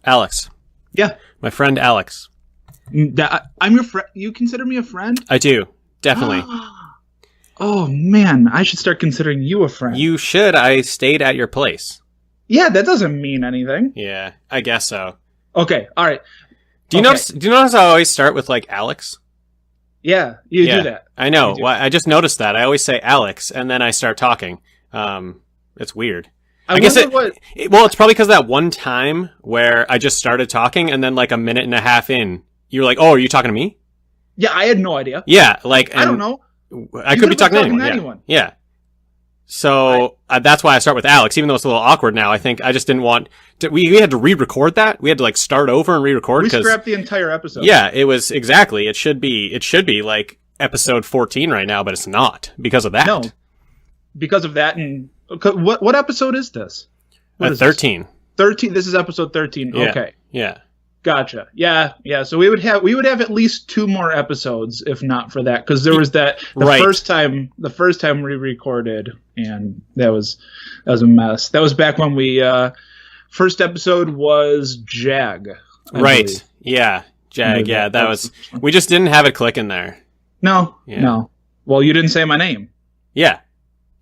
Alex. Yeah. My friend Alex. I'm your friend. You consider me a friend? I do. Definitely. Oh, man. I should start considering you a friend. You should. I stayed at your place. Yeah, that doesn't mean anything. Yeah, I guess so. Okay. All right. Do you notice I always start with, like, Alex? Yeah, you do that. I know. Well, I just noticed that. I always say Alex, and then I start talking. It's weird. I guess it's probably because that one time where I just started talking, and then, like, a minute and a half in, you were like, oh, are you talking to me? Yeah, I had no idea. Yeah, like... I don't know. I could be talking to anyone. Yeah. So that's why I start with Alex, even though it's a little awkward now. I think I just didn't want to, we had to re-record that. We had to like start over and re-record. We scrapped the entire episode. Yeah, it was exactly. It should be like episode 14 right now, but it's not because of that. No, because of that. And what episode is this? 13. 13. This is episode 13. Yeah. Okay. Yeah. Gotcha. Yeah. So we would have at least 2 more episodes if not for that, because there was that first time we recorded, and that was a mess. That was back when we first episode was Jag. I believe. Yeah. Jag. Yeah. That was. We just didn't have it click in there. No. Well, you didn't say my name. Yeah.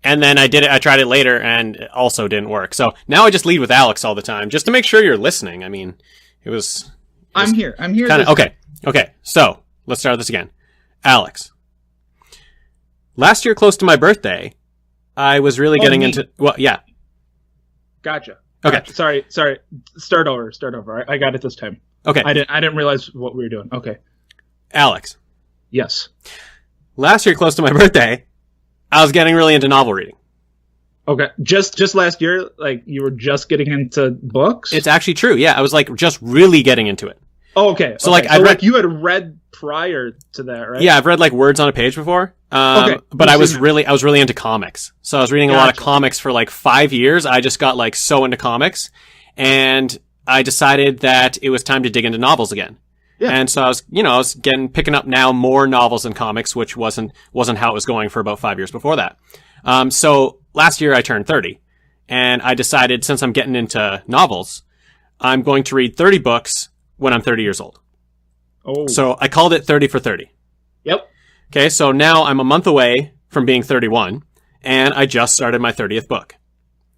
And then I tried it later, and it also didn't work. So now I just lead with Alex all the time, just to make sure you're listening. I mean. I'm here. Okay. So let's start this again. Alex. Last year, close to my birthday, I was really getting into. Well, yeah. Gotcha. Okay. Gotcha. Sorry. Start over. I got it this time. Okay. I didn't realize what we were doing. Okay. Alex. Yes. Last year, close to my birthday, I was getting really into novel reading. Okay, just last year, like you were just getting into books? It's actually true. Yeah, I was like just really getting into it. Oh, okay. So you had read prior to that, right? Yeah, I've read like words on a page before. Okay. But I was really into comics. So I was reading a lot of comics for like 5 years. I just got like so into comics, and I decided that it was time to dig into novels again. Yeah. And so I was picking up now more novels and comics, which wasn't how it was going for about 5 years before that. So last year I turned 30, and I decided since I'm getting into novels, I'm going to read 30 books when I'm 30 years old. Oh. So I called it 30 for 30. Yep. Okay, so now I'm a month away from being 31, and I just started my 30th book.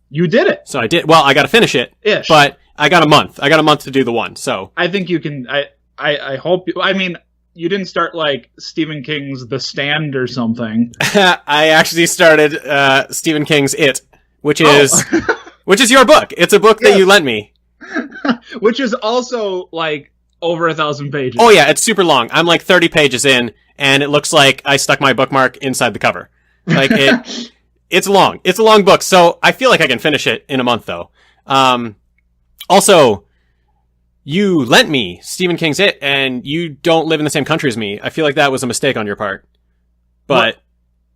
You did it. So I did. Well, I got to finish it. Ish. But I got a month. I got a month to do the one. So I think you can. I hope you. I mean, you didn't start like Stephen King's The Stand or something. I actually started Stephen King's It, which is your book. It's a book that you lent me. Which is also like over 1,000 pages. Oh yeah, it's super long. I'm like 30 pages in, and it looks like I stuck my bookmark inside the cover. Like it's long. It's a long book, so I feel like I can finish it in a month though. Also, you lent me Stephen King's It, and you don't live in the same country as me. I feel like that was a mistake on your part. But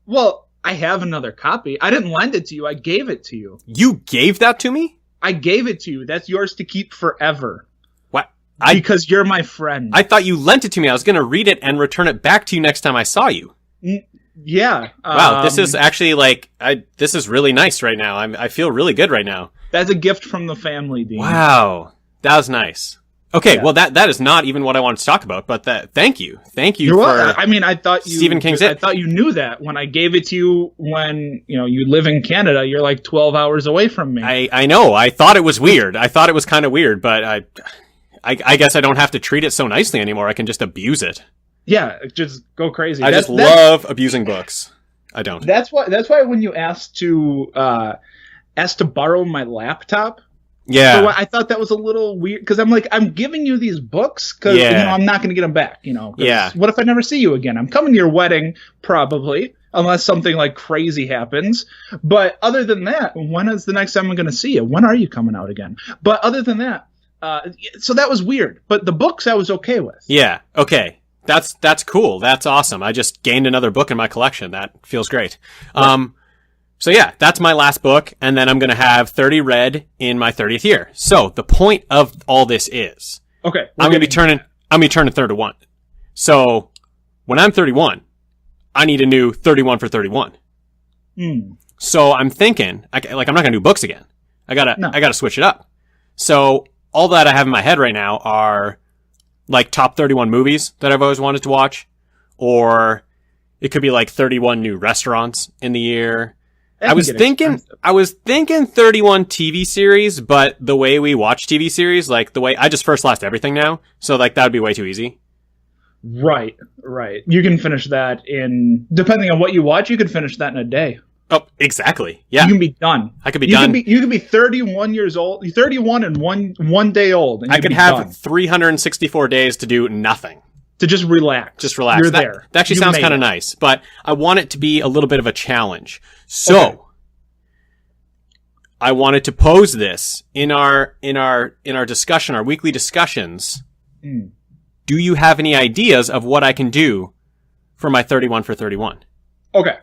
well, I have another copy. I didn't lend it to you. I gave it to you. You gave that to me? I gave it to you. That's yours to keep forever. What? Because you're my friend. I thought you lent it to me. I was going to read it and return it back to you next time I saw you. Yeah. Wow, this is actually like, this is really nice right now. I feel really good right now. That's a gift from the family, Dean. Wow. That was nice. Okay, well that is not even what I wanted to talk about, but thank you. Thank you I thought you Stephen King's It. I thought you knew that when I gave it to you when, you live in Canada, you're like 12 hours away from me. I know. I thought it was weird. I thought it was kind of weird, but I guess I don't have to treat it so nicely anymore. I can just abuse it. Yeah, just go crazy. I just love abusing books. I don't. That's why when you asked to borrow my laptop, yeah, I thought that was a little weird because I'm like, I'm giving you these books because I'm not going to get them back. Yeah. What if I never see you again? I'm coming to your wedding probably, unless something like crazy happens. But other than that, when is the next time I'm going to see you? When are you coming out again? But other than that, so that was weird. But the books I was okay with. Yeah. Okay. That's cool. That's awesome. I just gained another book in my collection. That feels great. Right. So yeah, that's my last book, and then I'm going to have 30 read in my 30th year. So the point of all this is, okay, I'm going to be turning 31. So when I'm 31, I need a new 31 for 31. So I'm thinking, I'm not going to do books again. I gotta switch it up. So all that I have in my head right now are like top 31 movies that I've always wanted to watch, or it could be like 31 new restaurants in the year. I was thinking 31 TV series, but the way we watch TV series, like the way I just first last everything now, so like that would be way too easy. Right. You can finish that depending on what you watch, you could finish that in a day. Oh, exactly. Yeah. You can be done. I could be done. You could be 31 years old, 31 and one day old. And I could have 364 days to do nothing. To just relax. Just relax. You're there. That actually sounds kind of nice, but I want it to be a little bit of a challenge. So, I wanted to pose this in our discussion, our weekly discussions. Do you have any ideas of what I can do for my 31 for 31? Okay.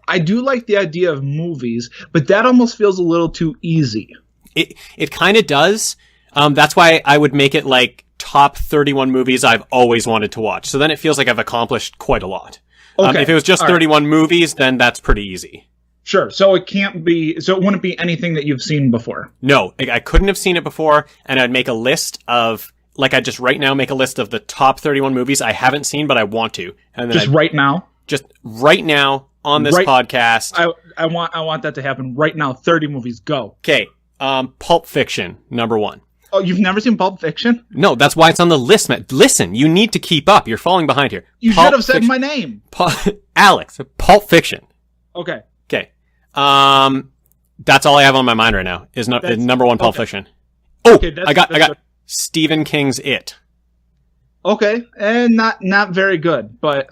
I do like the idea of movies, but that almost feels a little too easy. It kind of does. That's why I would make it like top 31 movies I've always wanted to watch. So then it feels like I've accomplished quite a lot. Okay. If it was just 31 movies, then that's pretty easy. Sure. So it wouldn't be anything that you've seen before. No, I couldn't have seen it before, and I'd make a list of, like I just right now make a list of the top 31 movies I haven't seen, but I want to. And then right now? Just right now on this podcast. I want that to happen right now. 30 movies, go. Okay. Pulp Fiction, number 1. Oh, you've never seen Pulp Fiction? No, that's why it's on the list, man. Listen, you need to keep up. You're falling behind here. You should have said my name. Alex, Pulp Fiction. Okay. That's all I have on my mind right now is number 1 Pulp Fiction. Oh, okay, I got Stephen King's It. Okay, and not very good, but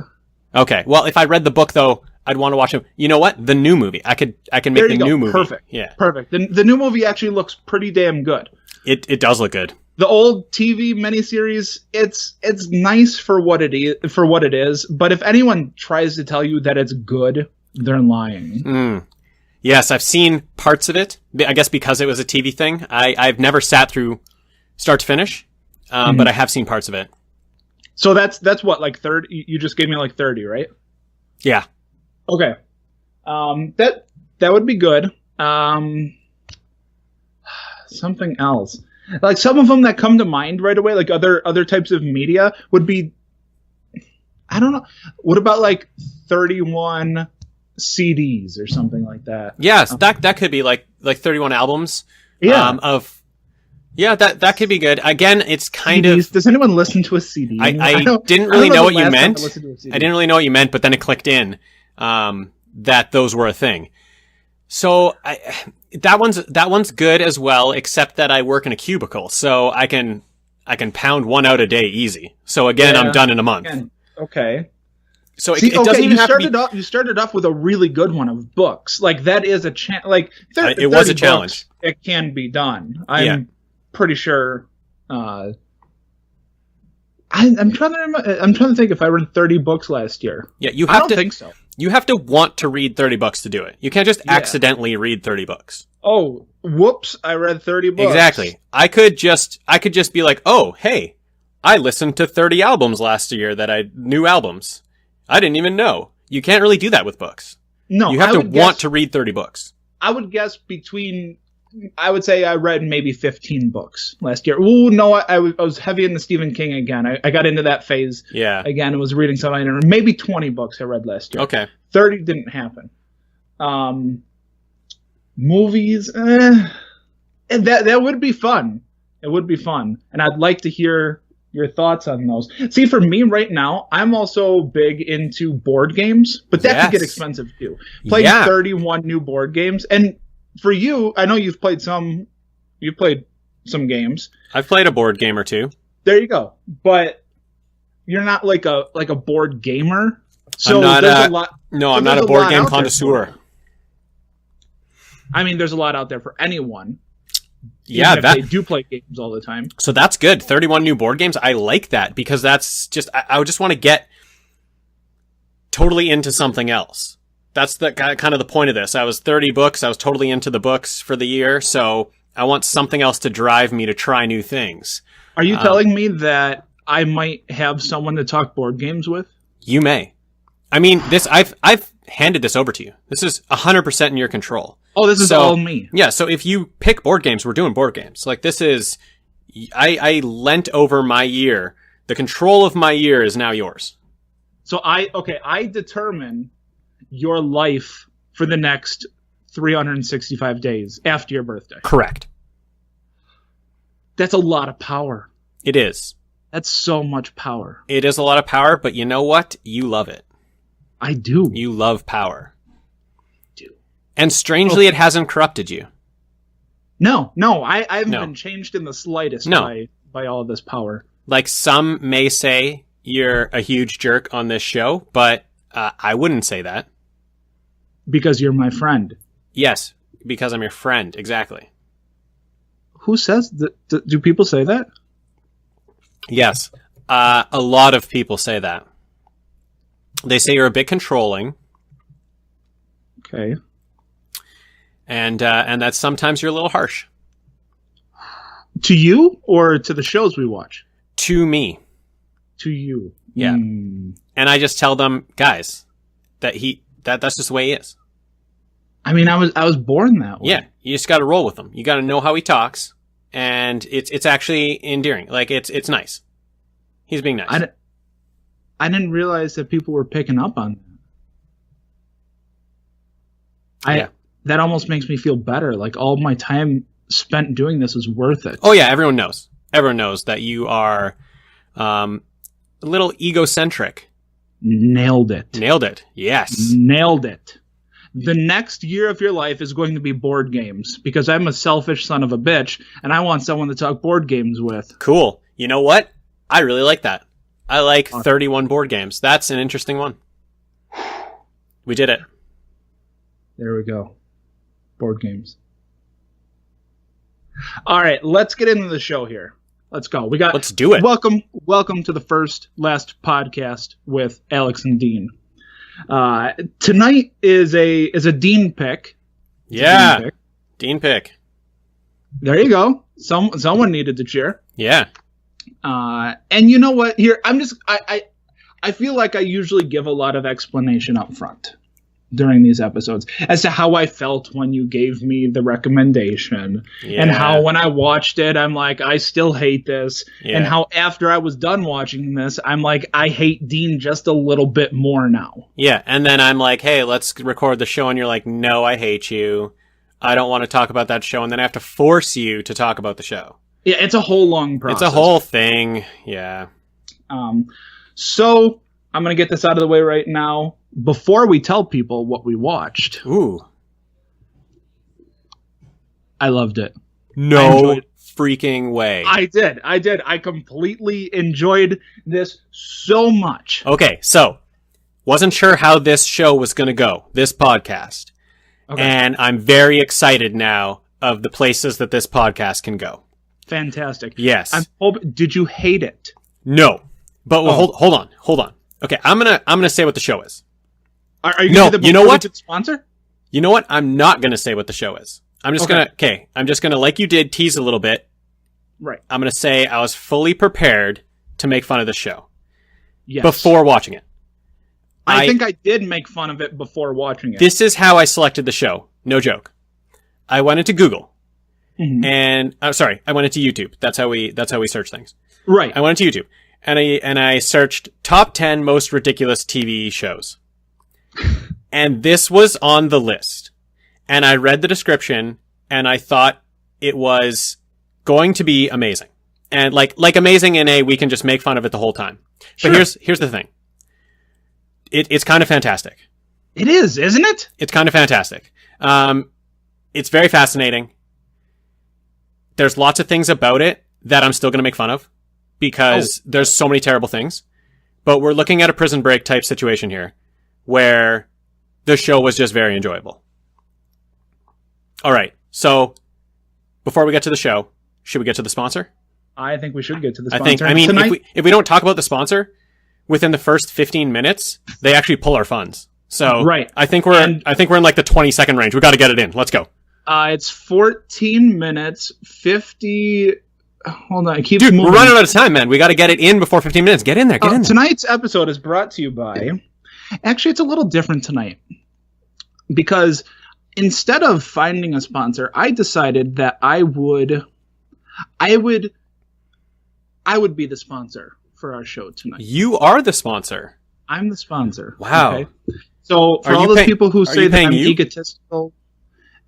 okay. Well, if I read the book though, I'd want to watch it. You know what? The new movie. I can make the new movie. Perfect. Yeah. Perfect. The new movie actually looks pretty damn good. It does look good. The old TV miniseries, it's nice for what it is, but if anyone tries to tell you that it's good, they're lying. Yes, I've seen parts of it. I guess because it was a TV thing. I've never sat through start to finish, but I have seen parts of it. So that's what, like 30? You just gave me like 30, right? Yeah. Okay. That would be good. Something else. Like some of them that come to mind right away, like other types of media would be, I don't know. What about like 31 CDs or something like that? Yes, that could be like 31 albums. Yeah. That could be good. Again, it's kind CDs. of. Does anyone listen to a CD? I didn't really know what you meant. I didn't really know what you meant, but then it clicked in that those were a thing. So that one's good as well, except that I work in a cubicle, so I can pound one out a day easy. So again, I'm done in a month. Okay. So it doesn't even have to be. You started off with a really good one of books. Like that is a challenge. Like it was a challenge. It can be done. I'm pretty sure. I'm trying to think if I read 30 books last year. Yeah, I don't think so. You have to want to read 30 books to do it. You can't just accidentally read 30 books. Oh, whoops! I read 30 books. Exactly. I could just be like, oh, hey, I listened to 30 albums last year new albums. I didn't even know. You can't really do that with books. No, you have to want to read 30 books. I would guess I would say I read maybe 15 books last year. Ooh, no, I was heavy in the Stephen King again. I got into that phase again and was reading something. Maybe 20 books I read last year. Okay. 30 didn't happen. Movies, that would be fun. It would be fun. And I'd like to hear your thoughts on those. See, for me right now, I'm also big into board games, but that could get expensive too. Playing 31 new board games. And for you, I know you've played some games. I've played a board game or two. There you go. But you're not like a board gamer. So I'm not a board game connoisseur. I mean, there's a lot out there for anyone. Yeah, they do play games all the time. So that's good. 31 new board games. I like that because that's just I would just want to get totally into something else. That's the kind of the point of this. I was 30 books. I was totally into the books for the year. So I want something else to drive me to try new things. Are you telling me that I might have someone to talk board games with? You may. I mean, I've handed this over to you. This is 100% in your control. Oh, this is all me. Yeah, so if you pick board games, we're doing board games. Like, this is... I lent over my year. The control of my year is now yours. So I determine your life for the next 365 days after your birthday. Correct. That's a lot of power. It is. That's so much power. It is a lot of power, but you know what? You love it. I do. You love power. I do. And strangely, it hasn't corrupted you. No, I haven't been changed in the slightest by all of this power. Like, some may say you're a huge jerk on this show, but I wouldn't say that. Because you're my friend. Yes, because I'm your friend. Exactly. Who says that? Do people say that? Yes. A lot of people say that. They say you're a bit controlling. Okay. And that sometimes you're a little harsh. To you or to the shows we watch? To me. To you. Yeah. And I just tell them, guys, that's just the way he is. I mean, I was born that way. Yeah, you just got to roll with him. You got to know how he talks, and it's actually endearing. Like, it's nice. He's being nice. I didn't realize that people were picking up on that. That almost makes me feel better. Like, all my time spent doing this is worth it. Oh yeah, everyone knows. Everyone knows that you are a little egocentric. Nailed it. Nailed it. Yes. Nailed it. The next year of your life is going to be board games because I'm a selfish son of a bitch and I want someone to talk board games with. Cool. You know what? I really like that. I like 31 board games. That's an interesting one. We did it. There we go. Board games. All right, let's get into the show here. Let's go. Let's do it. Welcome to the last podcast with Alex and Dean. Tonight is a Dean pick. Yeah, Dean pick. There you go. Someone needed to cheer. Yeah. And you know what? Here, I feel like I usually give a lot of explanation up front during these episodes as to how I felt when you gave me the recommendation and how when I watched it, I'm like, I still hate this. Yeah. And how after I was done watching this, I'm like, I hate Dean just a little bit more now. Yeah. And then I'm like, hey, let's record the show. And you're like, no, I hate you. I don't want to talk about that show. And then I have to force you to talk about the show. Yeah. It's a whole long process. It's a whole thing. Yeah. So I'm going to get this out of the way right now. Before we tell people what we watched. Ooh. I loved it. No freaking way. I did. I completely enjoyed this so much. Okay, so wasn't sure how this show was going to go, this podcast. Okay. And I'm very excited now of the places that this podcast can go. Fantastic. Yes. Did you hate it? No. But hold on. Okay, I'm gonna say what the show is. Are you going to you know what? Sponsor? You know what? I'm not going to say what the show is. I'm just I'm just going to, like you did, tease a little bit. Right. I'm going to say I was fully prepared to make fun of the show. Yes. Before watching it. I think I did make fun of it before watching it. This is how I selected the show. No joke. I went into Google. Mm-hmm. And I went into YouTube. That's how we search things. Right. I went into YouTube and I searched top 10 most ridiculous TV shows. And this was on the list. And I read the description and I thought it was going to be amazing. And like amazing in we can just make fun of it the whole time. Sure. But here's the thing. It's kind of fantastic. It is, isn't it? It's kind of fantastic. It's very fascinating. There's lots of things about it that I'm still going to make fun of because there's so many terrible things. But we're looking at a Prison Break type situation here where the show was just very enjoyable. All right. So before we get to the show, should we get to the sponsor? I think we should get to the sponsor. If we don't talk about the sponsor within the first 15 minutes, they actually pull our funds. So right. I think we're in like the 20-second range. We got to get it in. Let's go. It's 14 minutes, 50. Hold on. Dude, moving. We're running out of time, man. We got to get it in before 15 minutes. Get in there. Get in there. Tonight's episode is brought to you by... Actually, it's a little different tonight because instead of finding a sponsor, I decided that I would be the sponsor for our show tonight. You are the sponsor. I'm the sponsor. Wow. Okay? So for all those people who say that I'm egotistical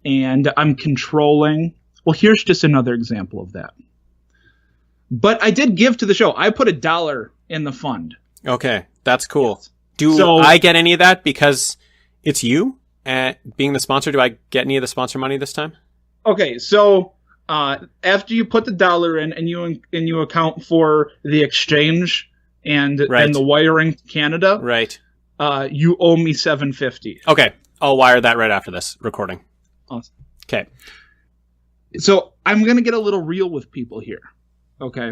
and I'm controlling, well, here's just another example of that. But I did give to the show. I put $1 in the fund. Okay, that's cool. Yes. Do I get any of that because it's you being the sponsor? Do I get any of the sponsor money this time? Okay, so after you put the $1 in and you account for the exchange and the wiring to Canada, right? You owe me $750. Okay, I'll wire that right after this recording. Awesome. Okay. So I'm gonna get a little real with people here. Okay.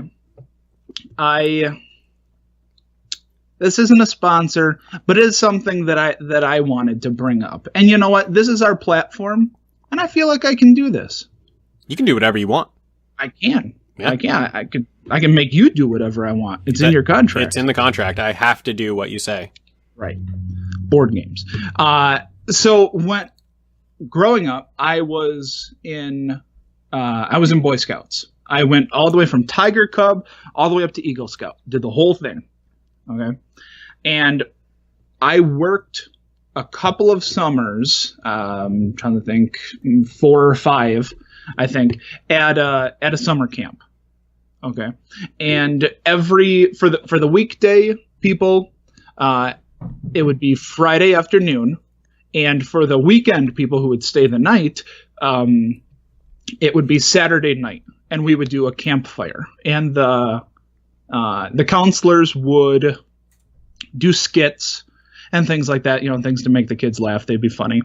This isn't a sponsor, but it is something that I wanted to bring up. And you know what? This is our platform, and I feel like I can do this. You can do whatever you want. I can. Yeah. I can. I can make you do whatever I want. It's in your contract. It's in the contract. I have to do what you say. Right. Board games. So when growing up, I was in Boy Scouts. I went all the way from Tiger Cub all the way up to Eagle Scout. Did the whole thing. Okay. And I worked a couple of summers, trying to think, 4 or 5, I think, at a summer camp. Okay. And for the weekday people, it would be Friday afternoon. And for the weekend people who would stay the night, it would be Saturday night. And we would do a campfire. And the counselors would do skits and things like that, things to make the kids laugh. They'd be funny.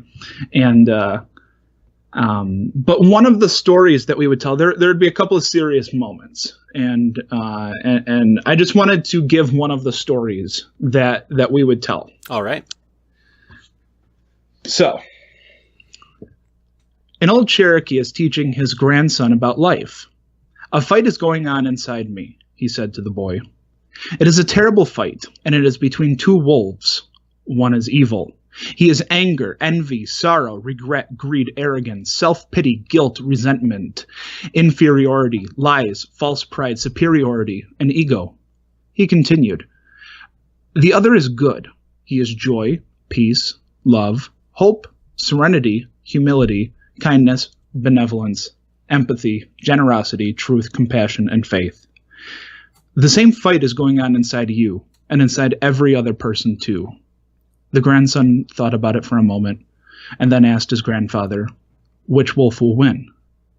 And but one of the stories that we would tell, there'd be a couple of serious moments. And I just wanted to give one of the stories that we would tell. All right. So, an old Cherokee is teaching his grandson about life. "A fight is going on inside me," he said to the boy. "It is a terrible fight, and it is between 2 wolves. One is evil. He is anger, envy, sorrow, regret, greed, arrogance, self-pity, guilt, resentment, inferiority, lies, false pride, superiority, and ego." He continued, "The other is good. He is joy, peace, love, hope, serenity, humility, kindness, benevolence, empathy, generosity, truth, compassion, and faith. The same fight is going on inside you and inside every other person too." The grandson thought about it for a moment and then asked his grandfather, "Which wolf will win?"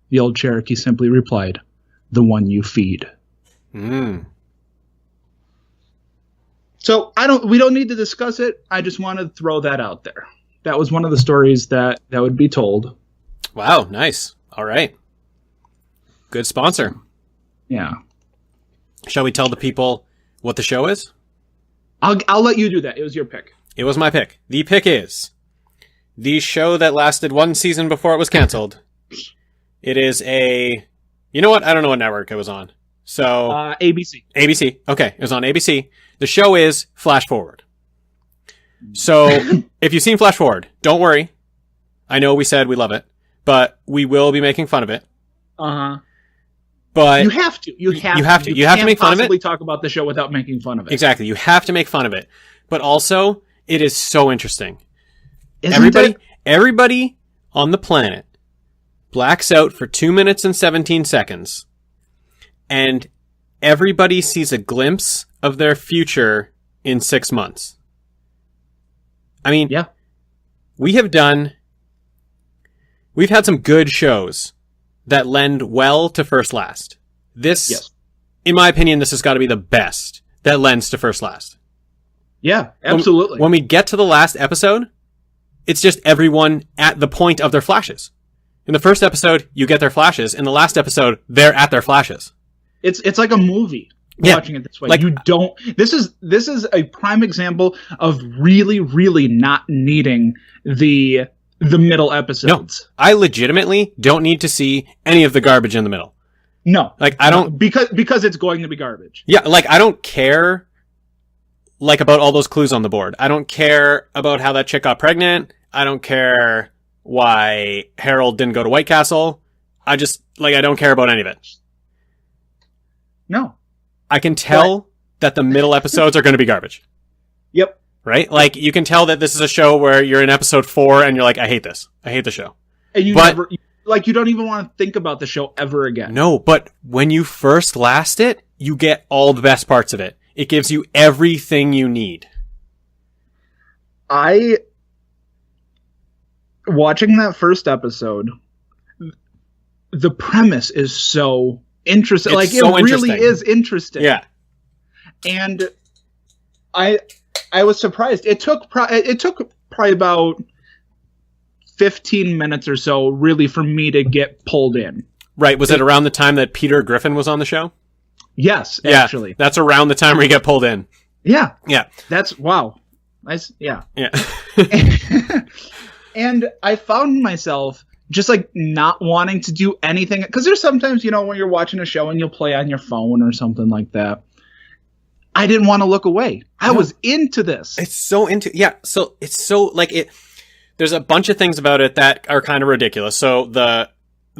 The old Cherokee simply replied, "The one you feed." So we don't need to discuss it. I just wanted to throw that out there. That was one of the stories that would be told. Wow, nice. All right. Good sponsor. Yeah. Shall we tell the people what the show is? I'll let you do that. It was your pick. It was my pick. The pick is the show that lasted 1 season before it was canceled. It is you know what? I don't know what network it was on. So ABC. ABC. Okay, it was on ABC. The show is FlashForward. So if you've seen FlashForward, don't worry. I know we said we love it, but we will be making fun of it. But you have to. You have to make fun of it. You can't possibly talk about the show without making fun of it. Exactly. You have to make fun of it. But also, it is so interesting. Everybody on the planet blacks out for 2 minutes and 17 seconds, and everybody sees a glimpse of their future in 6 months. I mean, yeah. We've had some good shows that lend well to First Last. Yes. In my opinion, this has got to be the best that lends to First Last. Yeah, absolutely. When we get to the last episode, it's just everyone at the point of their flashes. In the first episode, you get their flashes. In the last episode, they're at their flashes. It's like a movie. Watching it this way, like, you don't. This is a prime example of really, really not needing the middle episodes. No, I legitimately don't need to see any of the garbage in the middle. No, like I don't because it's going to be garbage. Yeah, like I don't care. Like about all those clues on the board. I don't care about how that chick got pregnant. I don't care why Harold didn't go to White Castle. I just, like, I don't care about any of it. No. I can tell that the middle episodes are going to be garbage. Yep. Right? Like, you can tell that this is a show where you're in episode 4 and you're like, I hate this. I hate the show. And you don't even want to think about the show ever again. No, but when you first last it, you get all the best parts of it. It gives you everything you need. Watching that first episode, the premise is so interesting. It's it so really interesting. is interesting. Yeah. And I was surprised. It took probably about 15 minutes or so, really, for me to get pulled in. Right. Was it around the time that Peter Griffin was on the show? Yes, yeah, actually. That's around the time where you get pulled in. Yeah. Yeah. That's, wow. Nice. Yeah. Yeah. And I found myself just like not wanting to do anything. Because there's sometimes, when you're watching a show and you'll play on your phone or something like that. I didn't want to look away. I was into this. It's so so it's so like it. There's a bunch of things about it that are kind of ridiculous. So the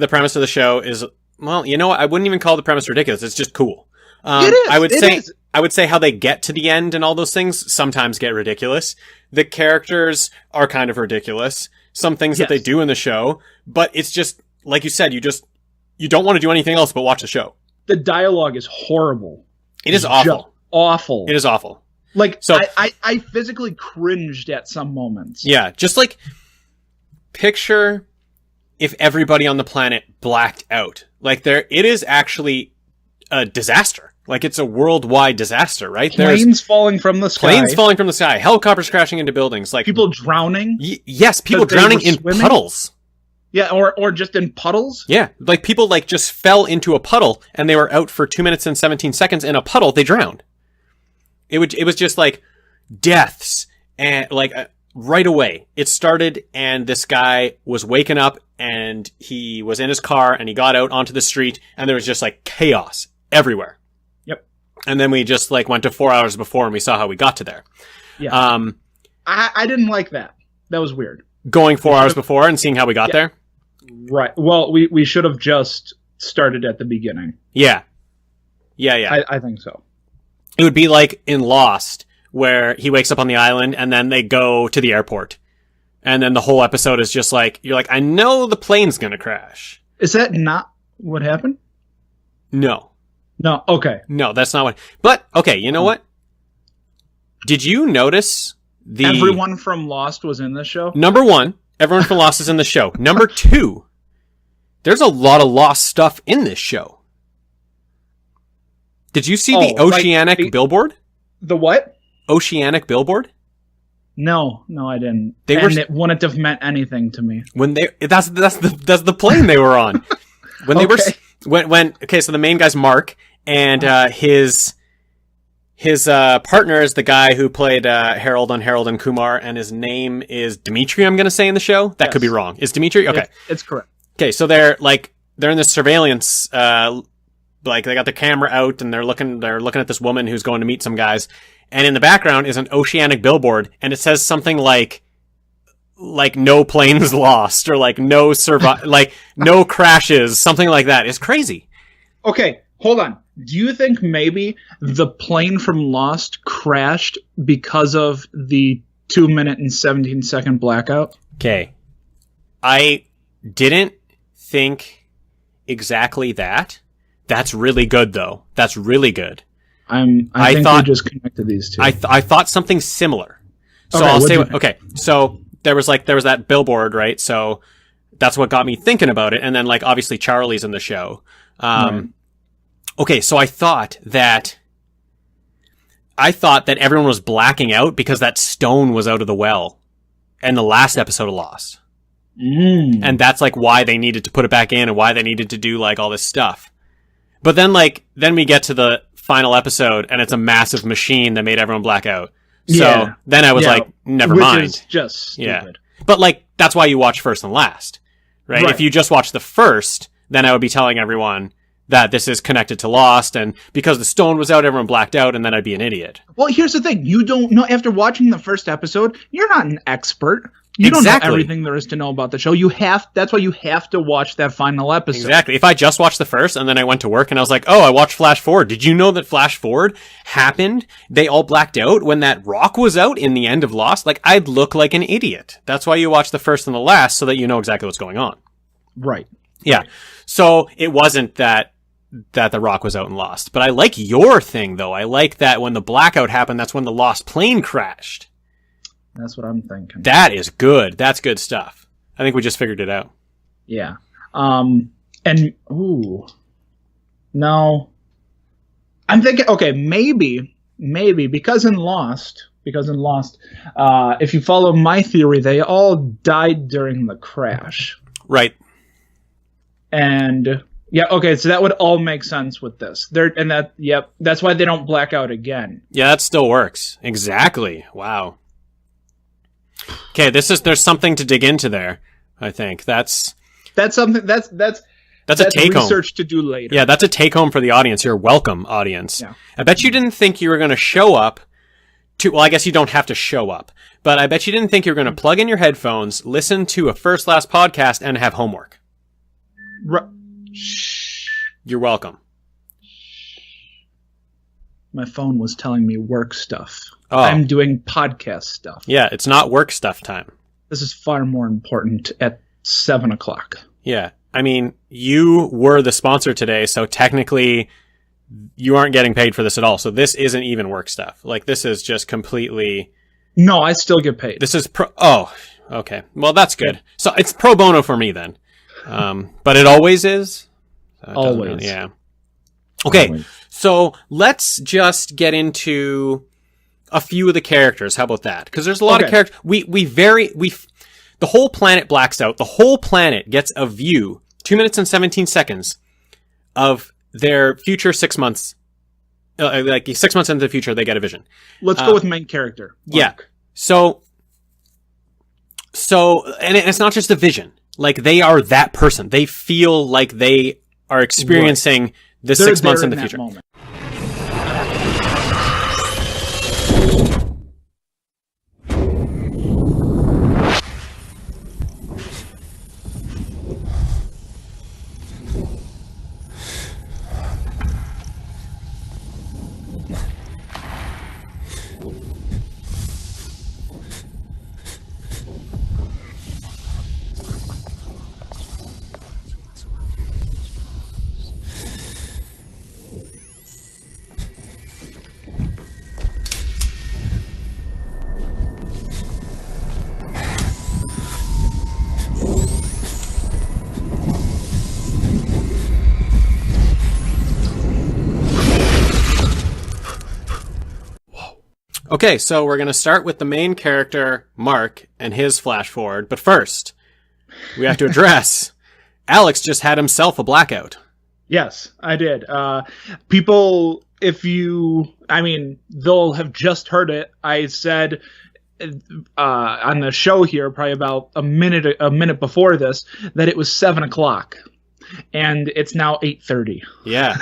premise of the show is, well, you know what? I wouldn't even call the premise ridiculous. It's just cool. It is. I would say how they get to the end and all those things sometimes get ridiculous. The characters are kind of ridiculous. Some things that they do in the show, but it's just like you said. You don't want to do anything else but watch the show. The dialogue is horrible. It is awful. Awful. It is awful. Like, so I physically cringed at some moments. Yeah, just like picture if everybody on the planet blacked out. Like it is actually a disaster. Like it's a worldwide disaster, right? Planes falling from the sky. Helicopters crashing into buildings. Like people drowning. Yes, people drowning in puddles. Yeah, or just in puddles. Yeah, like people like just fell into a puddle and they were out for 2 minutes and 17 seconds in a puddle. They drowned. It was just like deaths and like right away it started and this guy was waking up and he was in his car and he got out onto the street and there was just like chaos everywhere. Yep. And then we just like went to 4 hours before and we saw how we got to there. Yeah. I didn't like that. That was weird. Going 4 hours before and seeing how we got there. Right. Well, we should have just started at the beginning. Yeah. Yeah. I think so. It would be like in Lost, where he wakes up on the island and then they go to the airport. And then the whole episode is just like, you're like, I know the plane's going to crash. Is that not what happened? No. No, okay. No, that's not what. But, okay, you know what? Did you notice everyone from Lost was in this show? Number 1, everyone from Lost is in the show. Number 2, there's a lot of Lost stuff in this show. Did you see the Oceanic billboard? The what? Oceanic billboard? No, I didn't. It wouldn't have meant anything to me. When that's the plane they were on. When they were so the main guy's Mark and his partner is the guy who played Harold on Harold and Kumar, and his name is Dimitri. I'm going to say in the show that could be wrong. Is Dimitri? Okay, it's correct. Okay, so they're in this surveillance. Like they got their camera out and they're looking at this woman who's going to meet some guys, and in the background is an Oceanic billboard, and it says something like no planes lost or like no no crashes, something like that. It's crazy. Okay, hold on. Do you think maybe the plane from Lost crashed because of the 2 minute and 17 second blackout? Okay, I didn't think exactly that. That's really good, though. That's really good. I think we just connected these two. I thought something similar. So okay, I'll say, okay. So there was that billboard, right? So that's what got me thinking about it. And then like obviously Charlie's in the show. Right. Okay. So I thought that everyone was blacking out because that stone was out of the well in the last episode of Lost. And that's like why they needed to put it back in and why they needed to do like all this stuff. But then we get to the final episode and it's a massive machine that made everyone black out. So then I was like, never mind. Which is just stupid. Yeah. But like, that's why you watch first and last, right? If you just watch the first, then I would be telling everyone that this is connected to Lost, and because the stone was out, everyone blacked out, and then I'd be an idiot. Well, here's the thing. You don't know, after watching the first episode, you're not an expert. You don't know everything there is to know about the show. That's why you have to watch that final episode. Exactly. If I just watched the first and then I went to work and I was like, oh, I watched Flash Forward. Did you know that Flash Forward happened? They all blacked out when that rock was out in the end of Lost. Like, I'd look like an idiot. That's why you watch the first and the last, so that you know exactly what's going on. Right. Yeah. Right. So it wasn't that the rock was out and Lost. But I like your thing, though. I like that when the blackout happened, that's when the Lost plane crashed. That's what I'm thinking. That is good. That's good stuff. I think we just figured it out. Yeah. No. I'm thinking, okay, maybe, because in Lost, if you follow my theory, they all died during the crash. Right. And, yeah, okay, so that would all make sense with this. That's why they don't black out again. Yeah, that still works. Exactly. Wow. Okay, there's something to dig into there. I think that's something that's a take home research to do later. Yeah, that's a take home for the audience. You're welcome, audience. Yeah. I bet you didn't think you were going to show up to. Well, I guess you don't have to show up, but I bet you didn't think you were going to plug in your headphones, listen to a First Last podcast, and have homework. You're welcome. My phone was telling me work stuff. Oh. I'm doing podcast stuff. Yeah, it's not work stuff time. This is far more important at 7 o'clock. Yeah. I mean, you were the sponsor today, so technically you aren't getting paid for this at all. So this isn't even work stuff. Like, this is just completely... No, I still get paid. This is Oh, okay. Well, that's good. So it's pro bono for me then. But it always is? So always. Really, yeah. Okay, always. So let's just get into a few of the characters. How about that? Because there's a lot of characters. The whole planet blacks out. The whole planet gets a view, 2 minutes and 17 seconds, of their future 6 months. Like 6 months into the future, they get a vision. Let's go with main character. Mark. Yeah. So, and it's not just a vision. Like, they are that person. They feel like they are experiencing the 6 months in the future. Moment. Okay, so we're going to start with the main character, Mark, and his flash forward. But first, we have to address Alex just had himself a blackout. Yes, I did. People, they'll have just heard it. I said on the show here, probably about a minute before this, that it was 7 o'clock. And it's now 8:30. Yeah.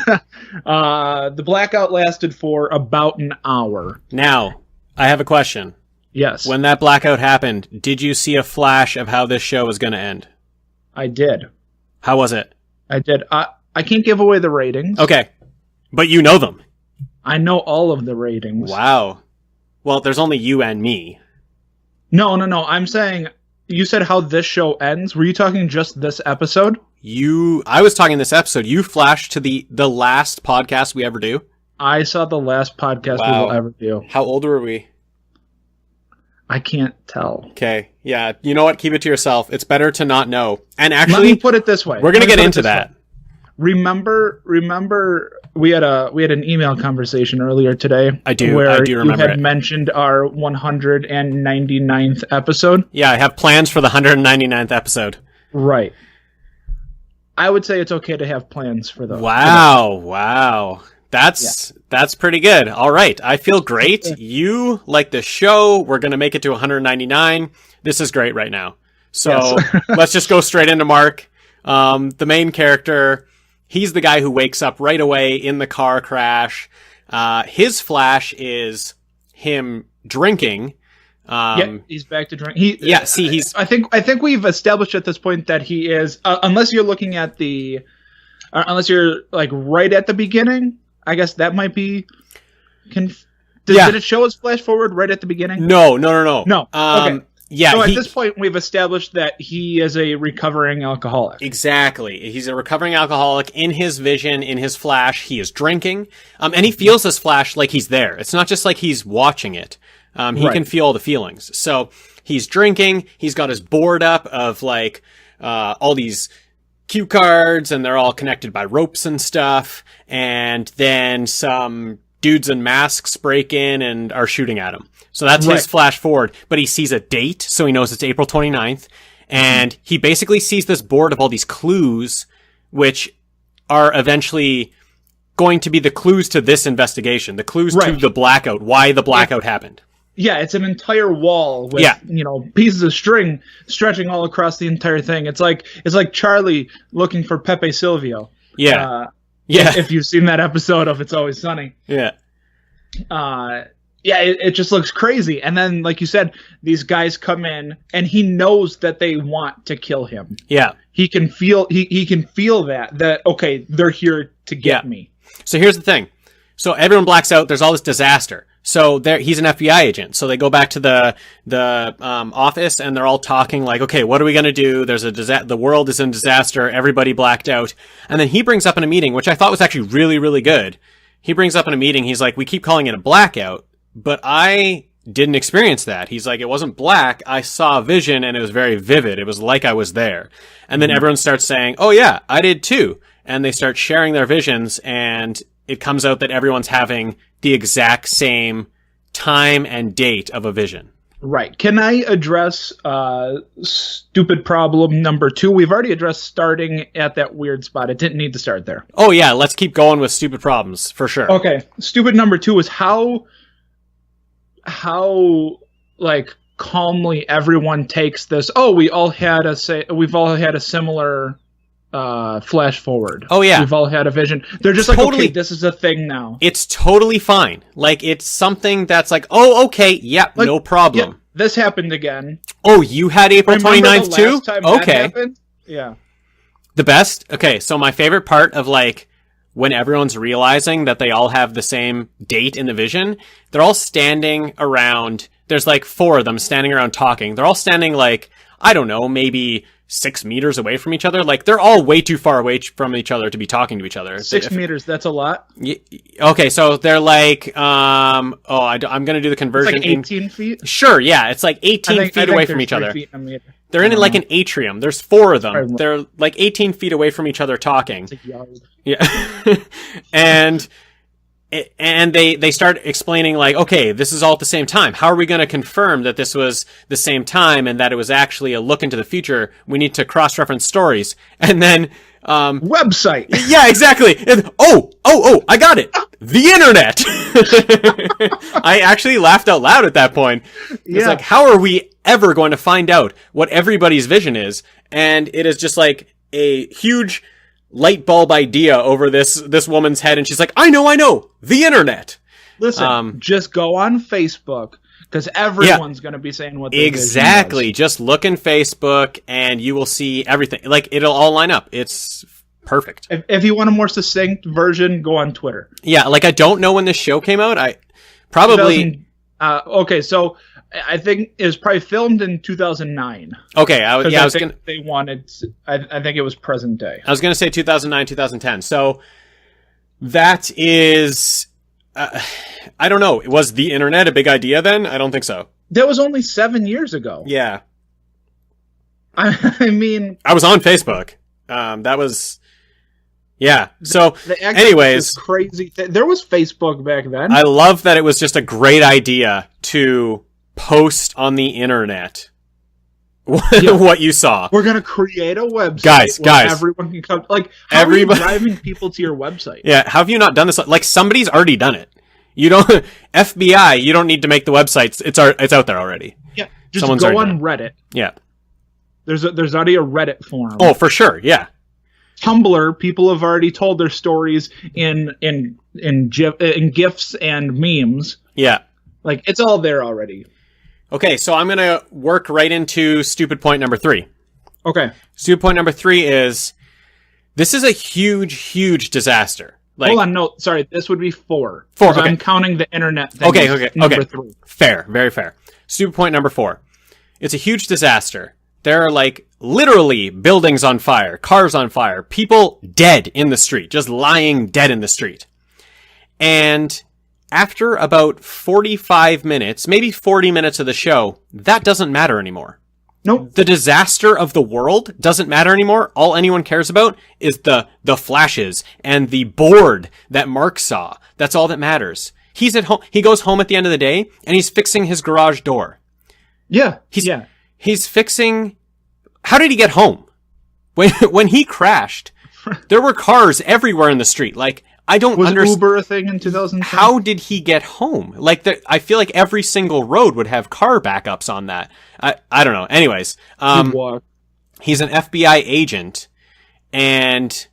The blackout lasted for about an hour. Now, I have a question. Yes. When that blackout happened, did you see a flash of how this show was going to end? I did. How was it? I did. I can't give away the ratings. Okay. But you know them. I know all of the ratings. Wow. Well, there's only you and me. No. I'm saying, you said how this show ends. Were you talking just this episode? I was talking this episode. You flashed to the last podcast we ever do. I saw the last podcast we will ever do. How old were we? I can't tell. Okay. Yeah. You know what? Keep it to yourself. It's better to not know. And actually, let me put it this way. We're going to get into that. Remember we had an email conversation earlier today. I do remember you had mentioned our 199th episode. Yeah, I have plans for the 199th episode. Right. I would say it's okay to have plans for those. Wow. That's pretty good. All right. I feel great. You like the show. We're going to make it to 199. This is great right now. So yes. Let's just go straight into Mark. The main character, he's the guy who wakes up right away in the car crash. His flash is him drinking. He's back to drink. He's. I think we've established at this point that he is, unless you're looking at unless you're like right at the beginning. I guess that might be. Did it show us flash forward right at the beginning? No. Okay. Yeah. So at this point, we've established that he is a recovering alcoholic. Exactly. He's a recovering alcoholic. In his vision, in his flash, he is drinking. And he feels his flash like he's there. It's not just like he's watching it. He can feel all the feelings. So he's drinking. He's got his board up of like, all these cue cards, and they're all connected by ropes and stuff. And then some dudes in masks break in and are shooting at him. So that's his flash forward, but he sees a date, so he knows it's April 29th, and he basically sees this board of all these clues, which are eventually going to be the clues to this investigation, the clues to the blackout, why the blackout happened. Yeah, it's an entire wall with pieces of string stretching all across the entire thing. It's like Charlie looking for Pepe Silvio. Yeah. If you've seen that episode of It's Always Sunny. Yeah. It just looks crazy. And then, like you said, these guys come in, and he knows that they want to kill him. Yeah. He can feel that okay, they're here to get me. So here's the thing. So everyone blacks out. There's all this disaster. So he's an FBI agent. So they go back to the office, and they're all talking like, okay, what are we going to do? There's the world is in disaster. Everybody blacked out. And then he brings up in a meeting, which I thought was actually really, really good. He brings up in a meeting, he's like, we keep calling it a blackout, but I didn't experience that. He's like, it wasn't black. I saw a vision, and it was very vivid. It was like I was there. And then everyone starts saying, oh yeah, I did too. And they start sharing their visions, and it comes out that everyone's having the exact same time and date of a vision. Right. Can I address stupid problem number 2? We've already addressed starting at that weird spot. It didn't need to start there. Oh yeah, let's keep going with stupid problems for sure. Okay. Stupid number 2 is how like calmly everyone takes this. Oh, we've all had a similar flash forward. Oh yeah, we've all had a vision. They're just like, okay, this is a thing now. It's totally fine. Like, it's something that's like, oh, okay, yep, like, no problem. Yeah, this happened again. Oh, you had April 29th too? Okay. Yeah. The best? Okay, so my favorite part of like when everyone's realizing that they all have the same date in the vision, they're all standing around. There's like 4 of them standing around talking. They're all standing like, I don't know, maybe 6 meters away from each other. Like, they're all way too far away from each other to be talking to each other. 6 meters, that's a lot. Okay, so they're like, I'm going to do the conversion. It's like 18 feet? Sure, yeah, it's like 18 feet away from each other. They're in like an atrium. There's 4 of them. They're like 18 feet away from each other talking. It's a yard. Yeah. And they start explaining like, okay, this is all at the same time. How are we going to confirm that this was the same time and that it was actually a look into the future? We need to cross-reference stories. And then website. Yeah, exactly. And, I got it. The internet. I actually laughed out loud at that point. It's like, how are we ever going to find out what everybody's vision is? And it is just like a huge light bulb idea over this woman's head, and she's like, I know, the internet. Listen, just go on Facebook, because everyone's going to be saying what their exactly. vision is. Just look in Facebook, and you will see everything. Like, it'll all line up. It's perfect. If you want a more succinct version, go on Twitter. Yeah, like, I don't know when this show came out. I probably... okay, so I think it was probably filmed in 2009. Okay, I was gonna. They wanted. I think it was present day. I was gonna say 2009, 2010. So that is, I don't know. Was the internet a big idea then? I don't think so. That was only 7 years ago. Yeah. I mean, I was on Facebook. That was. Yeah. So, anyways, crazy. There was Facebook back then. I love that it was just a great idea to post on the internet what you saw. We're gonna create a website, guys. Everyone can come. Like, how are you driving people to your website? Yeah. How have you not done this? Like, somebody's already done it. You don't. FBI. You don't need to make the websites. It's out there already. Yeah. Just go on Reddit. Yeah. There's already a Reddit forum. Oh, for sure. Yeah. Tumblr, people have already told their stories in GIFs and memes. Yeah. Like, it's all there already. Okay, so I'm going to work right into stupid point number 3. Okay. Stupid point number 3 is, this is a huge, huge disaster. Like, hold on, no, sorry, this would be 4. 4, okay. I'm counting the internet thing. Okay. Number 3. Fair, very fair. Stupid point number 4. It's a huge disaster. There are, like, literally buildings on fire, cars on fire, people dead in the street, just lying dead in the street. And after about 45 minutes, maybe 40 minutes of the show, that doesn't matter anymore. Nope. The disaster of the world doesn't matter anymore. All anyone cares about is the flashes and the board that Mark saw. That's all that matters. He's at home. He goes home at the end of the day and he's fixing his garage door. Yeah. He's fixing. How did he get home? When he crashed, there were cars everywhere in the street. Like, I don't understand. Was Uber a thing in 2010? How did he get home? Like, I feel like every single road would have car backups on that. I don't know. Anyways, he's an FBI agent, and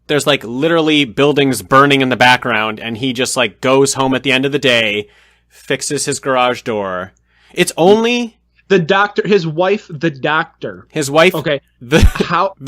there's like literally buildings burning in the background, and he just like goes home at the end of the day, fixes his garage door. It's only the doctor, his wife, the doctor. His wife, okay. the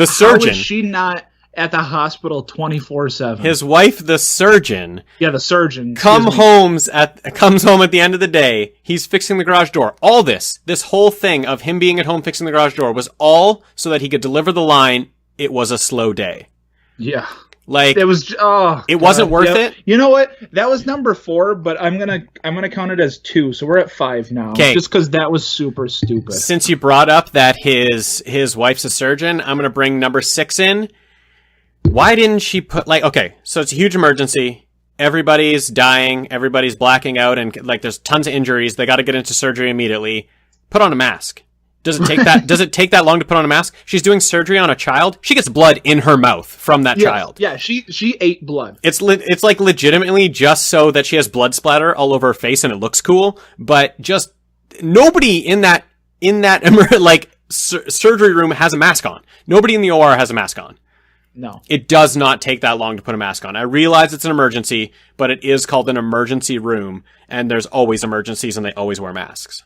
surgeon. How is she not at the hospital 24/7? His wife, the surgeon. Yeah, the surgeon. Comes home at the end of the day. He's fixing the garage door. All this whole thing of him being at home fixing the garage door was all so that he could deliver the line, "It was a slow day." Yeah. Like, it was. Oh, it wasn't worth it. You know what? That was number 4, but I'm gonna count it as 2. So we're at 5 now. Okay. Just because that was super stupid. Since you brought up that his wife's a surgeon, I'm gonna bring number 6 in. Why didn't she put, like, okay, so it's a huge emergency. Everybody's dying. Everybody's blacking out, and like there's tons of injuries. They got to get into surgery immediately. Put on a mask. Does it take that? Does it take that long to put on a mask? She's doing surgery on a child. She gets blood in her mouth from that child. Yeah, she ate blood. It's like legitimately just so that she has blood splatter all over her face and it looks cool. But just nobody in that surgery room has a mask on. Nobody in the OR has a mask on. No. It does not take that long to put a mask on. I realize it's an emergency, but it is called an emergency room, and there's always emergencies, and they always wear masks.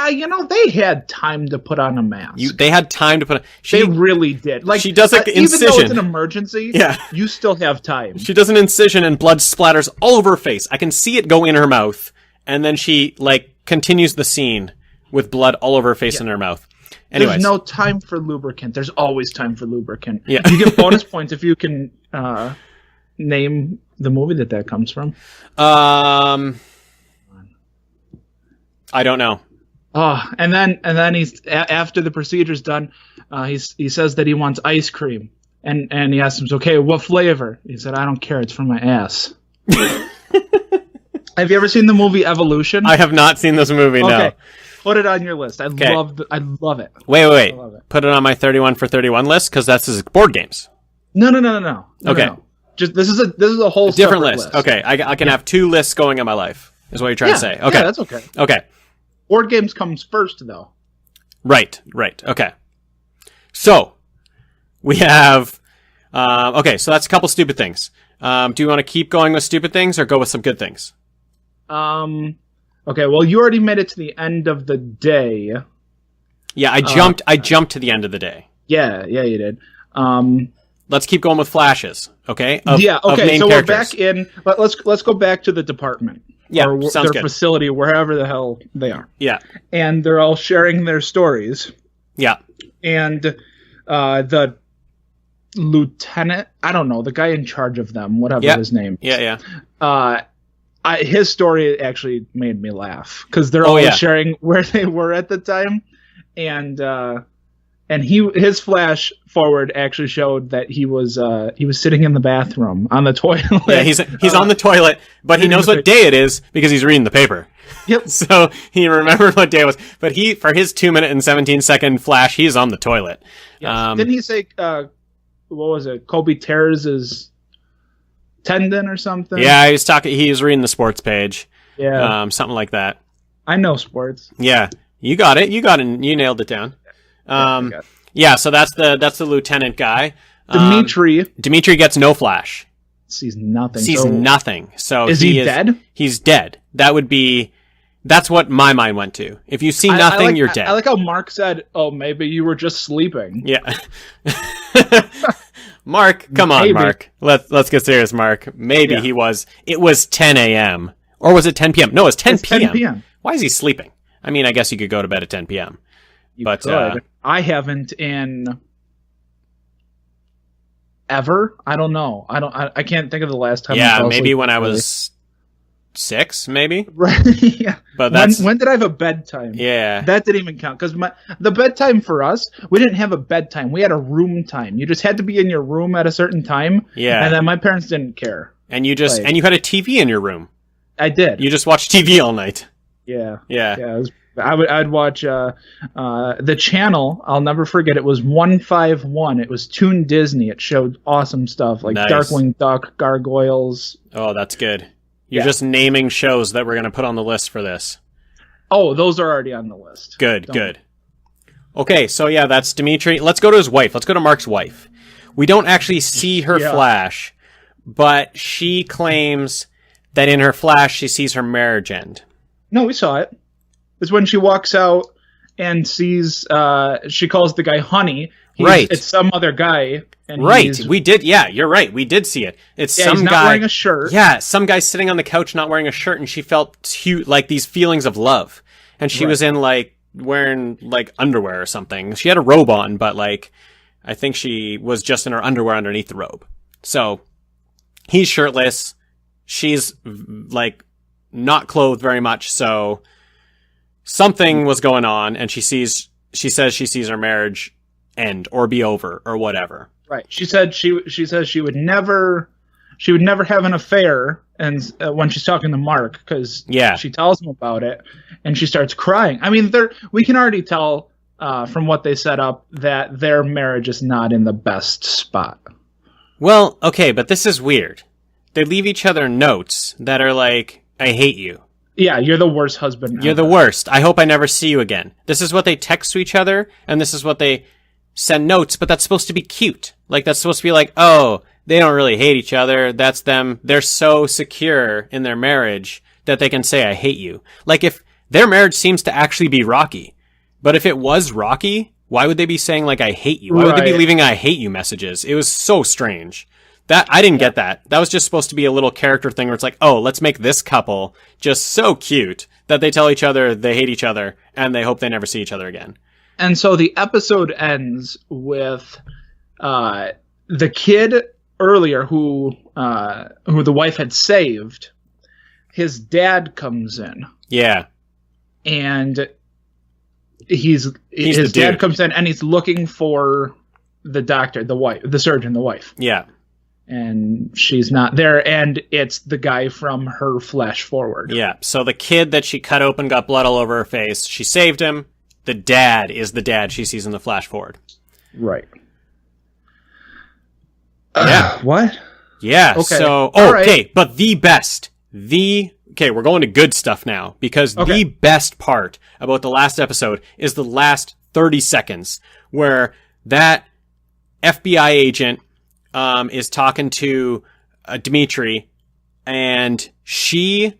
They had time to put on a mask. They had time to put. They really did. Like, she does an incision. Even though it's an emergency, you still have time. She does an incision, and blood splatters all over her face. I can see it go in her mouth, and then she continues the scene with blood all over her face and her mouth. Anyways. There's no time for lubricant. There's always time for lubricant. Yeah. You get bonus points if you can name the movie that comes from. I don't know. And then he's after the procedure's done, he says that he wants ice cream, and he asks him, okay, what flavor? He said, I don't care. It's from my ass. Have you ever seen the movie Evolution? I have not seen this movie. Okay. No. Put it on your list. I love it. Wait. Put it on my 31 for 31 list because that's his board games. No. Okay. No. Just this is a whole different list. Okay, I can have 2 lists going in my life. Is what you're trying to say? Okay, yeah, that's okay. Okay. Board games comes first, though. Right. Okay. So we have. Okay, so that's a couple stupid things. Do you want to keep going with stupid things or go with some good things? Okay, well, you already made it to the end of the day. Yeah, I jumped to the end of the day. Yeah, you did. Let's keep going with flashes, okay? Okay. So characters. We're back in. But let's go back to the department. Yeah, or sounds their good. facility, wherever the hell they are. Yeah. And they're all sharing their stories. Yeah. And the lieutenant, I don't know, the guy in charge of them, whatever his name is. Yeah. His story actually made me laugh because they're all sharing where they were at the time, and his flash forward actually showed that he was sitting in the bathroom on the toilet. Yeah, he's on the toilet, but he knows what day it is because he's reading the paper. Yep. So he remembered what day it was, but for his 2-minute and 17-second flash, he's on the toilet. Yes. Didn't he say what was it? Kobe tears his tendon or something? Yeah, he was reading the sports page. Yeah. Something like that. I know sports. Yeah. You got it. You nailed it down. Yeah, so that's the lieutenant guy. Dimitri gets no flash. Sees nothing. Nothing. So is he dead? He's dead. That would be That's what my mind went to. If you see nothing, you're dead. I like how Mark said, "Oh, maybe you were just sleeping." Yeah. Mark, come on, Mark. Let's get serious, Mark. Maybe he was. It was 10 a.m. Or was it 10 p.m.? No, it was 10 p.m. 10 p.m. Why is he sleeping? I mean, I guess you could go to bed at 10 p.m. But I haven't in ever. I don't know. I can't think of the last time. Yeah, maybe when I was 6, maybe. Right. Yeah. But that's when did I have a bedtime? Yeah. That didn't even count because the bedtime for us, we didn't have a bedtime. We had a room time. You just had to be in your room at a certain time. Yeah. And then my parents didn't care. And you had a TV in your room. I did. You just watched TV all night. Yeah. Yeah. Yeah. I'd watch the channel. I'll never forget. It was 151. It was Toon Disney. It showed awesome stuff like Nice. Darkwing Duck, Gargoyles. Oh, that's good. You're just naming shows that we're going to put on the list for this. Oh, those are already on the list. Good. Okay, so yeah, that's Dimitri. Let's go to his wife. Let's go to Mark's wife. We don't actually see her flash, but she claims that in her flash she sees her marriage end. No, we saw it. It's when she walks out and sees, she calls the guy honey. Right. It's some other guy. And right. We did. Yeah, you're right. We did see it. It's some he's not guy wearing a shirt. Yeah, some guy sitting on the couch not wearing a shirt, and she felt like these feelings of love. And she was in like wearing like underwear or something. She had a robe on, but like I think she was just in her underwear underneath the robe. So he's shirtless. She's like not clothed very much, so something was going on, and she says she sees her marriage end or be over or whatever. Right. She says she would never have an affair, and when she's talking to Mark, because she tells him about it, and she starts crying. I mean, we can already tell from what they set up that their marriage is not in the best spot. Well, okay, but this is weird. They leave each other notes that are like, "I hate you." Yeah, you're the worst husband ever. You're the worst. I hope I never see you again. This is what they text to each other, and this is what they send notes, but that's supposed to be cute. Like, that's supposed to be like, oh, they don't really hate each other. That's them. They're so secure in their marriage that they can say, I hate you. Like, if their marriage seems to actually be rocky, but if it was rocky, why would they be saying, like, I hate you? Why would they be leaving I hate you messages? It was so strange. I didn't get that. That was just supposed to be a little character thing where it's like, oh, let's make this couple just so cute that they tell each other they hate each other and they hope they never see each other again. And so the episode ends with the kid earlier who the wife had saved. His dad comes in. Yeah. And his dad comes in and he's looking for the doctor, the surgeon, the wife. Yeah. And she's not there, and it's the guy from her flash forward. Yeah, so the kid that she cut open got blood all over her face. She saved him. The dad is the dad she sees in the flash forward. Right. Yeah. What? Yeah, okay. So... okay, but the best. Okay, we're going to good stuff now, because the best part about the last episode is the last 30 seconds, where that FBI agent... is talking to Dimitri, and she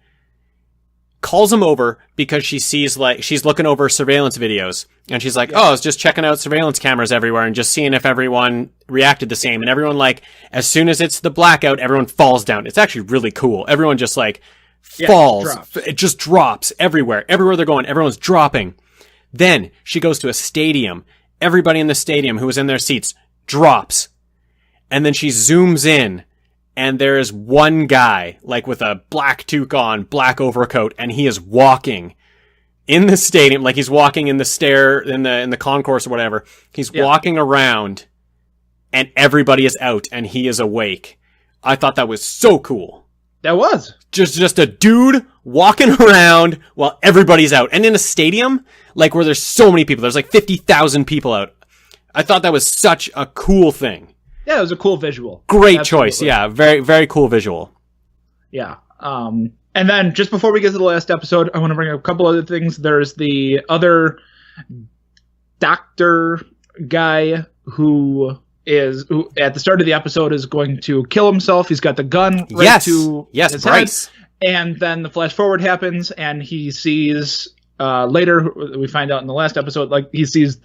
calls him over because she sees, like, she's looking over surveillance videos, and she's like, I was just checking out surveillance cameras everywhere and just seeing if everyone reacted the same, and everyone, like, as soon as it's the blackout, everyone falls down. It's actually really cool. Everyone just, like, falls. It just drops everywhere. Everywhere they're going, everyone's dropping. Then she goes to a stadium. Everybody in the stadium who was in their seats drops. And then she zooms in, and there is one guy, like with a black toque on, black overcoat, and he is walking in the stadium, like he's walking in the concourse or whatever. He's walking around, and everybody is out, and he is awake. I thought that was so cool. That was. Just a dude walking around while everybody's out. And in a stadium, like where there's so many people, there's like 50,000 people out. I thought that was such a cool thing. Yeah, it was a cool visual. Great choice. Yeah, very, very cool visual. Yeah. And then just before we get to the last episode, I want to bring up a couple other things. There's the other doctor guy who at the start of the episode is going to kill himself. He's got the gun right to his Bryce. head. And then the flash forward happens, and he sees later. We find out in the last episode, like he sees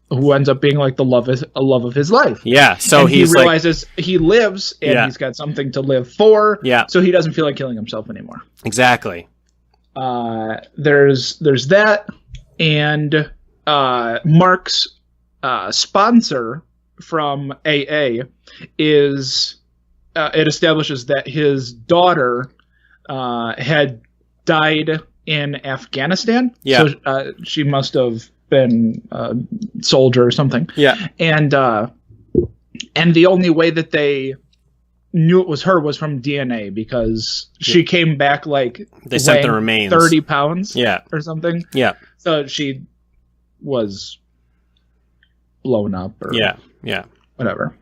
who ends up being like the love of his life. Yeah. So and he realizes he lives, and he's got something to live for. Yeah. So he doesn't feel like killing himself anymore. Exactly. There's that, and Mark's sponsor from AA is it establishes that his daughter had died in Afghanistan. Yeah. So she must have been a soldier or something. Yeah. And the only way that they knew it was her was from DNA, because she came back like they sent the remains 30 pounds or something. Yeah. So she was blown up or whatever.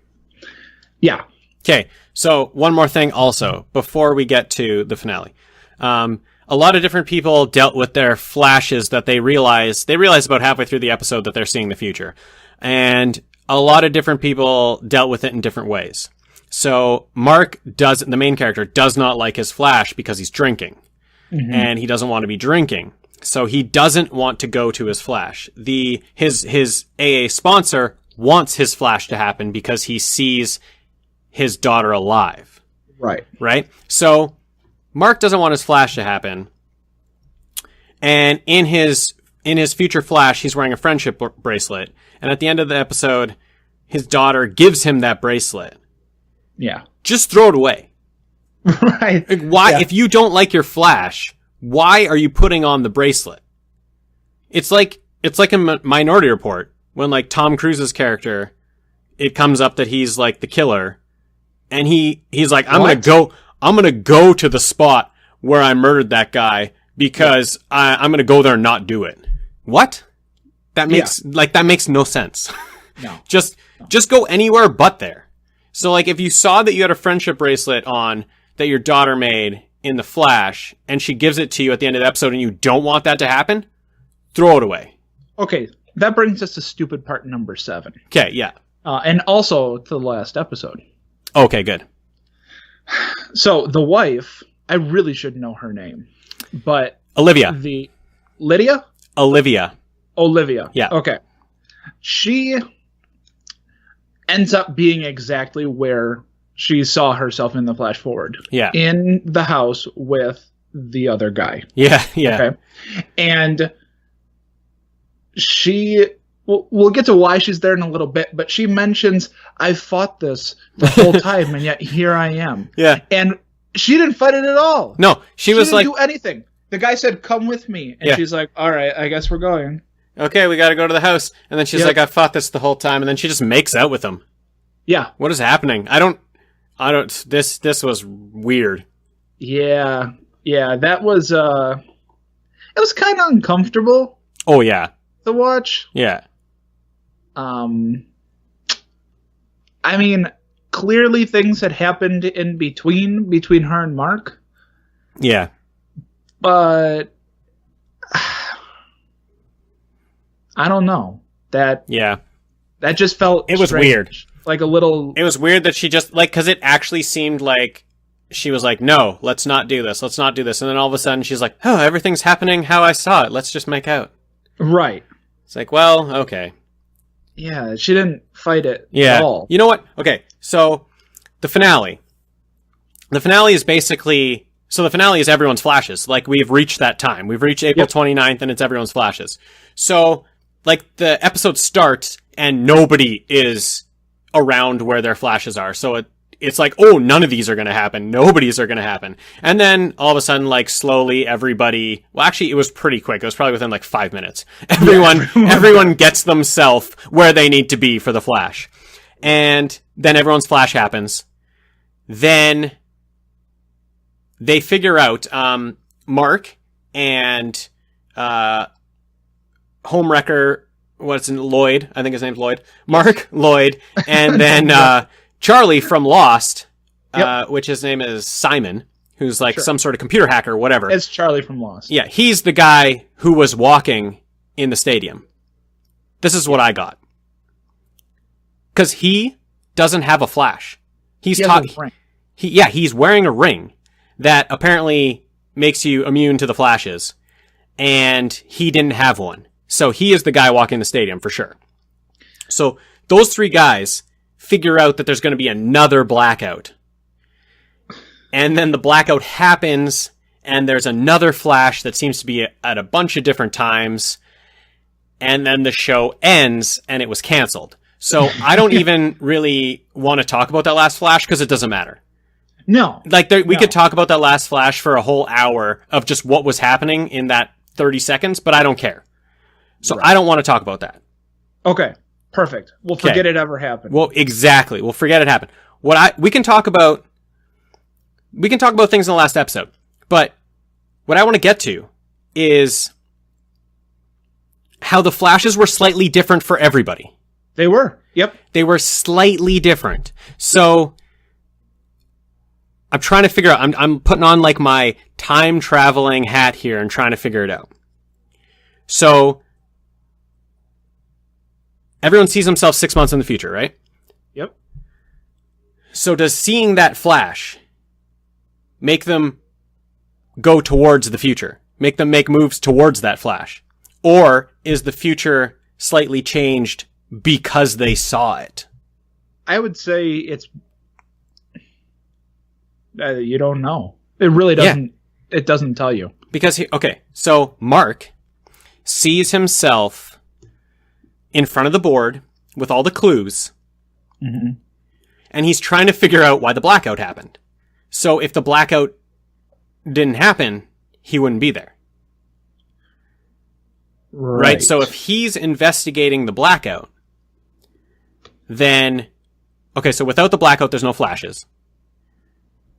Yeah. Okay. So one more thing also before we get to the finale. A lot of different people dealt with their flashes that they realize about halfway through the episode that they're seeing the future. And a lot of different people dealt with it in different ways. So Mark the main character does not like his flash because he's drinking. Mm-hmm. And he doesn't want to be drinking. So he doesn't want to go to his flash. His AA sponsor wants his flash to happen because he sees his daughter alive. Right. Right? So Mark doesn't want his flash to happen. And in his future flash, he's wearing a friendship bracelet. And at the end of the episode, his daughter gives him that bracelet. Yeah. Just throw it away. Right. Like, why? Yeah. If you don't like your flash, why are you putting on the bracelet? It's like a Minority Report when like Tom Cruise's character, it comes up that he's like the killer, and he's like, I'm gonna go to the spot where I murdered that guy because I'm gonna go there and not do it. What? That makes no sense. No. Just go anywhere but there. So like if you saw that you had a friendship bracelet on that your daughter made in the flash and she gives it to you at the end of the episode and you don't want that to happen, throw it away. Okay, that brings us to stupid part number 7. Okay, yeah. And also to the last episode. Okay, good. So the wife, I really should know her name, but Olivia. Lydia? Olivia. Yeah. Okay. She ends up being exactly where she saw herself in the flash forward. Yeah. In the house with the other guy. Yeah. Okay. And we'll get to why she's there in a little bit, but she mentions, I fought this the whole time, and yet here I am. Yeah. And she didn't fight it at all. No, she was didn't do anything. The guy said, come with me. And she's like, all right, I guess we're going. Okay, we gotta go to the house. And then she's like, I fought this the whole time. And then she just makes out with him. Yeah. What is happening? This was weird. Yeah. Yeah, that was, it was kind of uncomfortable. Oh, yeah. To watch. Yeah. I mean, clearly things had happened in between her and Mark. Yeah. But I don't know. That just felt it was strange. Weird. Like a little. It was weird that she just because it actually seemed like she was like, no, let's not do this. Let's not do this. And then all of a sudden she's like, oh, everything's happening how I saw it. Let's just make out. Right. It's like, well, okay. Yeah, she didn't fight it at all. You know what? Okay, so the finale. The finale is basically... So the finale is everyone's flashes. Like, we've reached that time. We've reached April 29th, and it's everyone's flashes. So, like, the episode starts, and nobody is around where their flashes are. So it's like, oh, none of these are going to happen. Nobody's are going to happen. And then, all of a sudden, like, slowly, everybody... Well, actually, it was pretty quick. It was probably within, like, 5 minutes. Everyone gets themselves where they need to be for the flash. And then everyone's flash happens. Then... They figure out Mark and Homewrecker, Lloyd, I think his name's Lloyd. Mark, Lloyd, and then Charlie from Lost, which his name is Simon, who's like some sort of computer hacker or whatever. It's Charlie from Lost. Yeah, he's the guy who was walking in the stadium. This is what I got. Because he doesn't have a flash. He's wearing a ring. that apparently makes you immune to the flashes, and he didn't have one. So he is the guy walking the stadium for sure. So those 3 guys figure out that there's going to be another blackout. And then the blackout happens, and there's another flash that seems to be at a bunch of different times. And then the show ends, and it was canceled. So I don't even really want to talk about that last flash because it doesn't matter. No. Like, we could talk about that last flash for a whole hour of just what was happening in that 30 seconds, but I don't care. So I don't want to talk about that. Okay. Perfect. We'll forget it ever happened. Well, exactly. We'll forget it happened. We can talk about things in the last episode, but what I want to get to is how the flashes were slightly different for everybody. They were. Yep. They were slightly different. So I'm trying to figure out, I'm putting on like my time traveling hat here and trying to figure it out. So everyone sees themselves 6 months in the future, right? Yep. So does seeing that flash make them go towards the future? Make them make moves towards that flash? Or is the future slightly changed because they saw it? I would say it's... you don't know. It really doesn't... Yeah. It doesn't tell you. Because, so Mark sees himself in front of the board with all the clues, and he's trying to figure out why the blackout happened. So if the blackout didn't happen, he wouldn't be there. Right? So if he's investigating the blackout, then... Okay, so without the blackout, there's no flashes.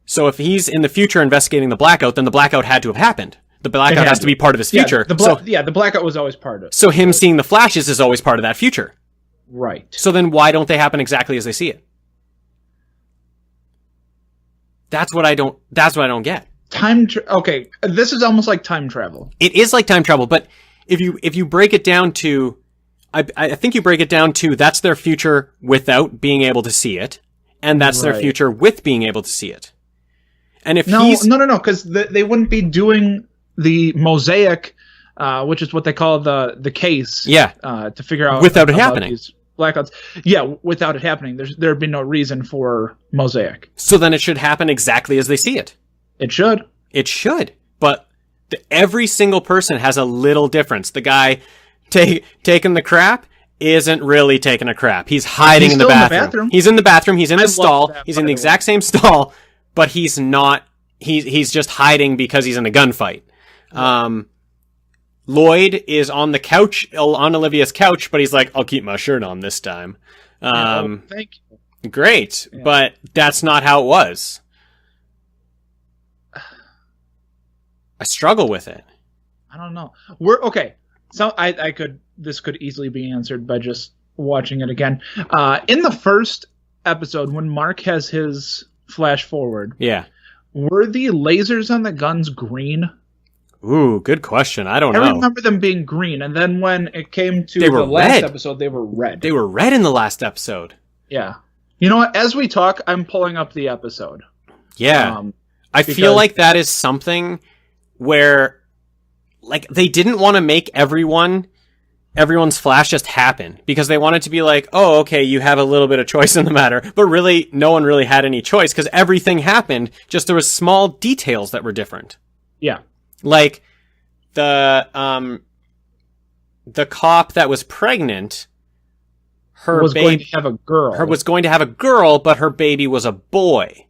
So if he's in the future investigating the blackout, then the blackout had to have happened. The blackout has to be part of his future. The blackout was always part of it. So him seeing the flashes is always part of that future. Right. So then why don't they happen exactly as they see it? That's what I don't get. Okay, this is almost like time travel. It is like time travel, but if you break it down to, I think you break it down to that's their future without being able to see it, and that's their future with being able to see it. And if no, because they wouldn't be doing the mosaic, which is what they call the case. Yeah. To figure out without it happening. These blackouts. Yeah, without it happening, there'd be no reason for mosaic. So then it should happen exactly as they see it. It should. It should. But every single person has a little difference. The guy taking the crap isn't really taking a crap. He's hiding in the bathroom. He's in the bathroom. He's in the stall. He's in the exact same stall, but he's not. He's just hiding because he's in a gunfight. Lloyd is on the couch, on Olivia's couch, but he's like, I'll keep my shirt on this time. Thank you. Great, but that's not how it was. I struggle with it. I don't know. Okay. So this could easily be answered by just watching it again. In the first episode, when Mark has his flash forward, were the lasers on the guns green? Ooh, good question. I don't know. I remember them being green, and then when it came to the last episode, they were red. They were red in the last episode. Yeah. You know what? As we talk, I'm pulling up the episode. Yeah. I feel like that is something where, like, they didn't want to make everyone's flash just happen, because they wanted to be like, oh, okay, you have a little bit of choice in the matter, but really, no one really had any choice, because everything happened, just there was small details that were different. Yeah. Like, the cop that was pregnant, going to have a girl. Was going to have a girl, but her baby was a boy.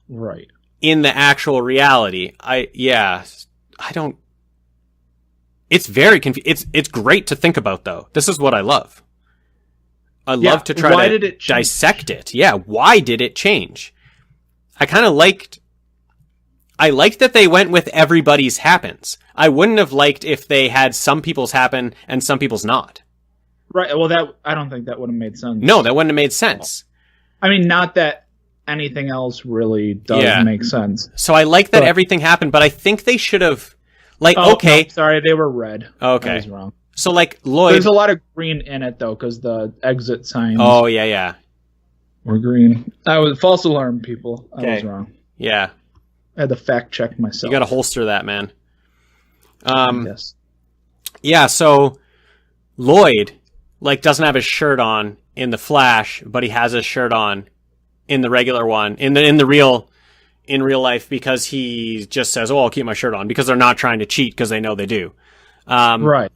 Right. In the actual reality. It's very it's great to think about, though. This is what I love. I love to try to dissect it. Yeah, why did it change? I liked that they went with everybody's happens. I wouldn't have liked if they had some people's happen and some people's not. Right, well, I don't think that would have made sense. No, that wouldn't have made sense. I mean, not that anything else really does make sense. So I like that everything happened, but I think they should have... No, sorry, they were red. Okay. I was wrong. So, like, Lloyd... There's a lot of green in it, though, because the exit signs... Oh, yeah. Were green. False alarm, people. I was wrong. Yeah. I had to fact check myself. You got to holster that, man. Yes. Yeah, so Lloyd, like, doesn't have his shirt on in the Flash, but he has his shirt on in the regular one, in real life, because he just says, "Oh, I'll keep my shirt on," because they're not trying to cheat because they know they do. Right.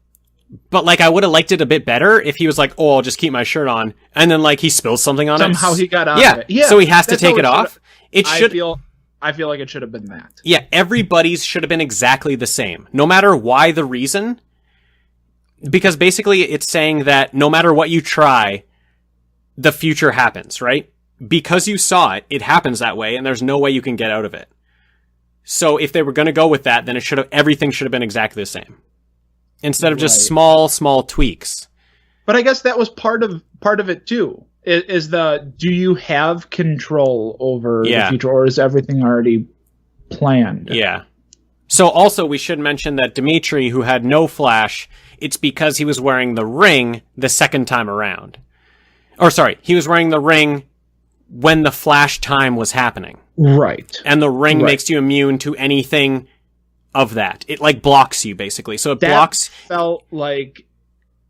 But, like, I would have liked it a bit better if he was like, "Oh, I'll just keep my shirt on," and then, like, he spills something on it. Somehow he got out of it. Yeah, so he has to take it off. I feel like it should have been that. Yeah, everybody's should have been exactly the same, no matter why the reason. Because basically it's saying that no matter what you try, the future happens, right? Because you saw it, it happens that way, and there's no way you can get out of it. So if they were going to go with that, then everything should have been exactly the same, instead of just small tweaks. But I guess that was part of it too. Do you have control over the future, or is everything already planned? Yeah. So also we should mention that Dimitri, who had no Flash, it's because he was wearing the ring the second time around. Or sorry, he was wearing the ring when the Flash time was happening. Right. And the ring makes you immune to anything of that. It, like, blocks you, basically. So it blocks... felt like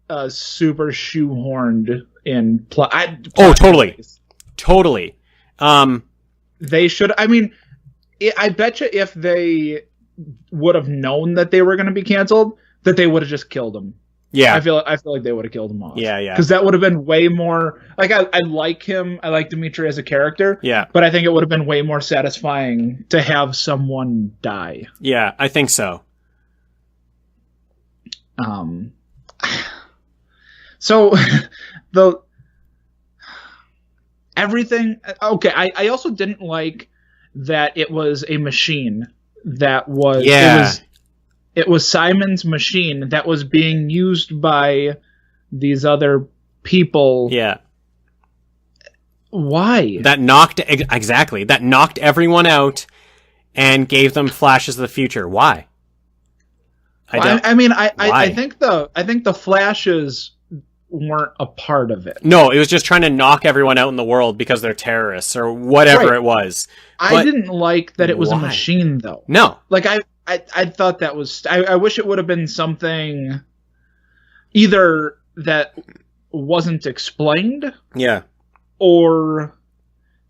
a super shoehorned in... totally. Totally. They should... I mean, I bet you if they would have known that they were going to be canceled, that they would have just killed him. Yeah. I feel like they would have killed him off. Yeah. Because that would have been way more... Like, I like him. I like Dimitri as a character. Yeah. But I think it would have been way more satisfying to have someone die. Yeah, I think so. So, everything... Okay, I also didn't like that it was a machine that was... Yeah. It was Simon's machine that was being used by these other people. Yeah. Why? That knocked everyone out and gave them flashes of the future. Why? I think the flashes weren't a part of it. No, it was just trying to knock everyone out in the world because they're terrorists or whatever it was. I didn't like that it was a machine, though. No. Like, I thought that was... I wish it would have been something either that wasn't explained. Yeah. Or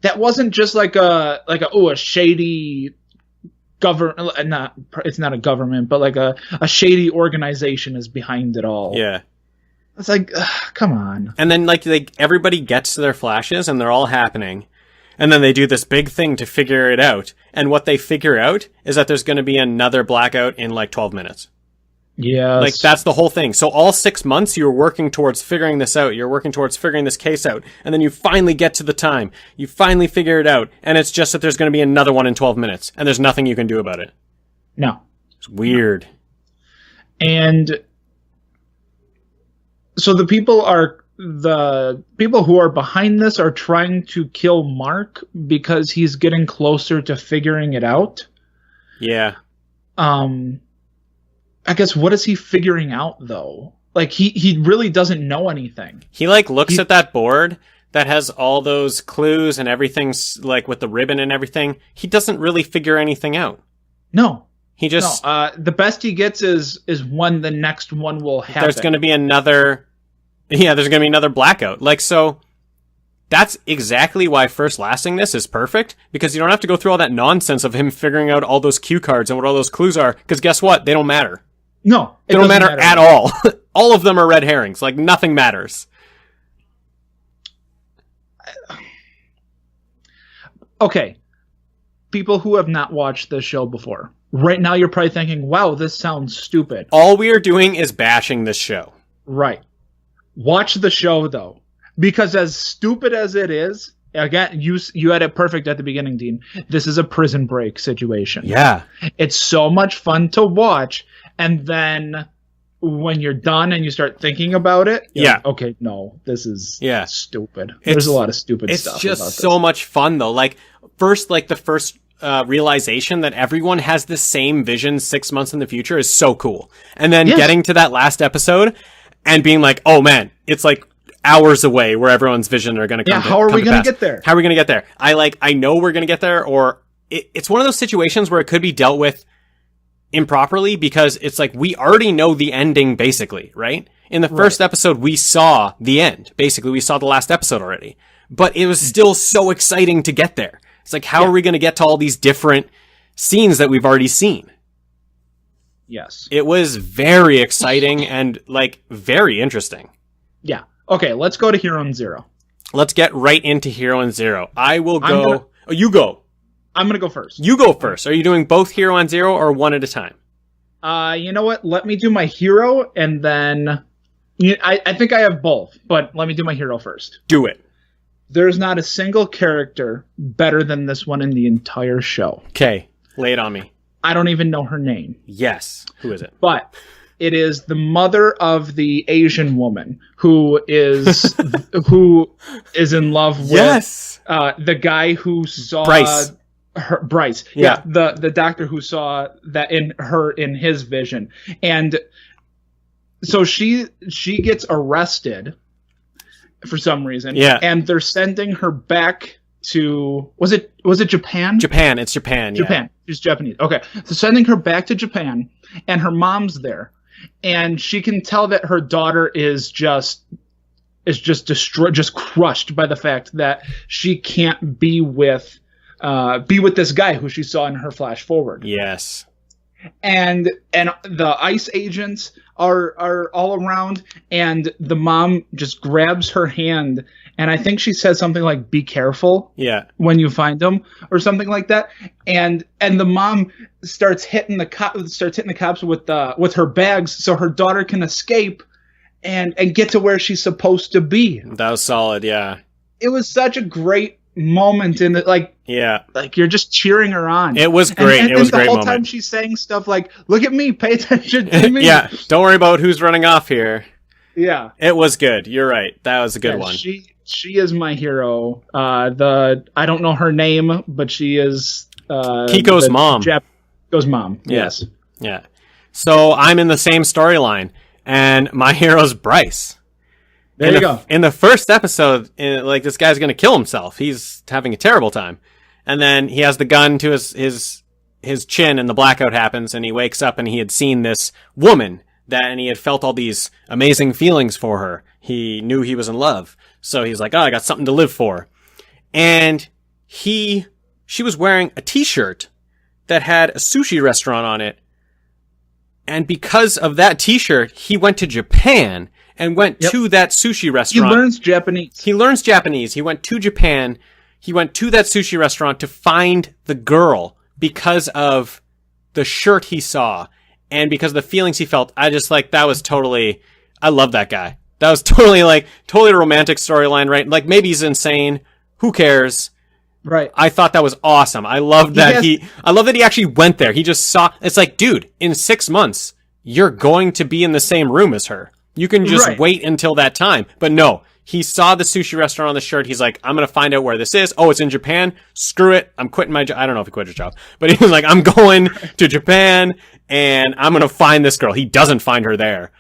that wasn't just like a shady government... It's not a government, but like a shady organization is behind it all. Yeah. It's like, come on. And then, like everybody gets to their flashes and they're all happening. And then they do this big thing to figure it out. And what they figure out is that there's going to be another blackout in like 12 minutes. Yeah. Like, that's the whole thing. So all 6 months you're working towards figuring this out. You're working towards figuring this case out. And then you finally get to the time. You finally figure it out. And it's just that there's going to be another one in 12 minutes. And there's nothing you can do about it. No. It's weird. And so the people who are behind this are trying to kill Mark because he's getting closer to figuring it out. Yeah. I guess, what is he figuring out, though? Like, he really doesn't know anything. He, like, looks at that board that has all those clues and everything's, like, with the ribbon and everything. He doesn't really figure anything out. No. He just... the best he gets is when the next one will happen. There's going to be another... Yeah, there's going to be another blackout. Like, so... That's exactly why First Lasting this is perfect, because you don't have to go through all that nonsense of him figuring out all those cue cards and what all those clues are, because guess what? They don't matter. No. They don't matter at all. All of them are red herrings. Like, nothing matters. Okay. People who have not watched this show before, right now you're probably thinking, wow, this sounds stupid. All we are doing is bashing this show. Right. Watch the show, though. Because as stupid as it is, again, you had it perfect at the beginning, Dean. This is a Prison Break situation. Yeah. It's so much fun to watch, and then when you're done and you start thinking about it, yeah. Like, okay, no, this is stupid. There's a lot of stupid stuff. It's just so much fun, though. Like, the first realization that everyone has the same vision 6 months in the future is so cool. And then getting to that last episode and being like, oh man, it's like hours away where everyone's vision are going to come. Yeah, how are we going to get there? How are we going to get there? I know we're going to get there, or it's one of those situations where it could be dealt with improperly because it's like we already know the ending basically, right? In the first episode, we saw the end. Basically, we saw the last episode already. But it was still so exciting to get there. It's like, how are we going to get to all these different scenes that we've already seen? Yes. It was very exciting and, like, very interesting. Yeah. Okay, let's go to Hero and Zero. Let's get right into Hero and Zero. I will go... Oh, you go. I'm going to go first. You go first. Are you doing both Hero and Zero or one at a time? You know what? Let me do my hero, and then... I think I have both, but let me do my hero first. Do it. There's not a single character better than this one in the entire show. Okay, lay it on me. I don't even know her name. Yes. Who is it? But it is the mother of the Asian woman who is in love with the guy who saw Bryce. Yeah, the doctor who saw that in his vision. And so she gets arrested for some reason. Yeah. And they're sending her back to was it Japan? Japan. It's Japan. Japan. She's Japanese. Okay. So sending her back to Japan, and her mom's there, and she can tell that her daughter is just destroyed, just crushed by the fact that she can't be with this guy who she saw in her flash forward. Yes. And the ICE agents are all around, and the mom just grabs her hand, and I think she says something like, "Be careful." Yeah. When you find them, or something like that. And the mom starts hitting the cops with her bags so her daughter can escape and get to where she's supposed to be. That was solid, yeah. It was such a great moment in the like you're just cheering her on. It was great. It was a great moment. The whole time she's saying stuff like, "Look at me, pay attention to me." Yeah, don't worry about who's running off here. Yeah, it was good. You're right. That was a good one. She is my hero. I don't know her name, but she is Kiko's mom. Kiko's mom. Yes. Yeah. So I'm in the same storyline, and my hero's Bryce. There you go. In the first episode, like, this guy's going to kill himself. He's having a terrible time. And then he has the gun to his chin, and the blackout happens, and he wakes up, and he had seen this woman, and he had felt all these amazing feelings for her. He knew he was in love. So he's like, oh, I got something to live for. And she was wearing a t-shirt that had a sushi restaurant on it. And because of that t-shirt, he went to Japan and went to that sushi restaurant. He learns Japanese. He went to Japan. He went to that sushi restaurant to find the girl because of the shirt he saw and because of the feelings he felt. I love that guy. That was totally a romantic storyline, right? Like, maybe he's insane. Who cares? Right. I thought that was awesome. I love that he actually went there. He just saw, it's like, dude, in 6 months, you're going to be in the same room as her. You can just wait until that time. But no, he saw the sushi restaurant on the shirt. He's like, I'm going to find out where this is. Oh, it's in Japan. Screw it. I'm quitting my job. I don't know if he quit his job, but he was like, I'm going to Japan and I'm going to find this girl. He doesn't find her there.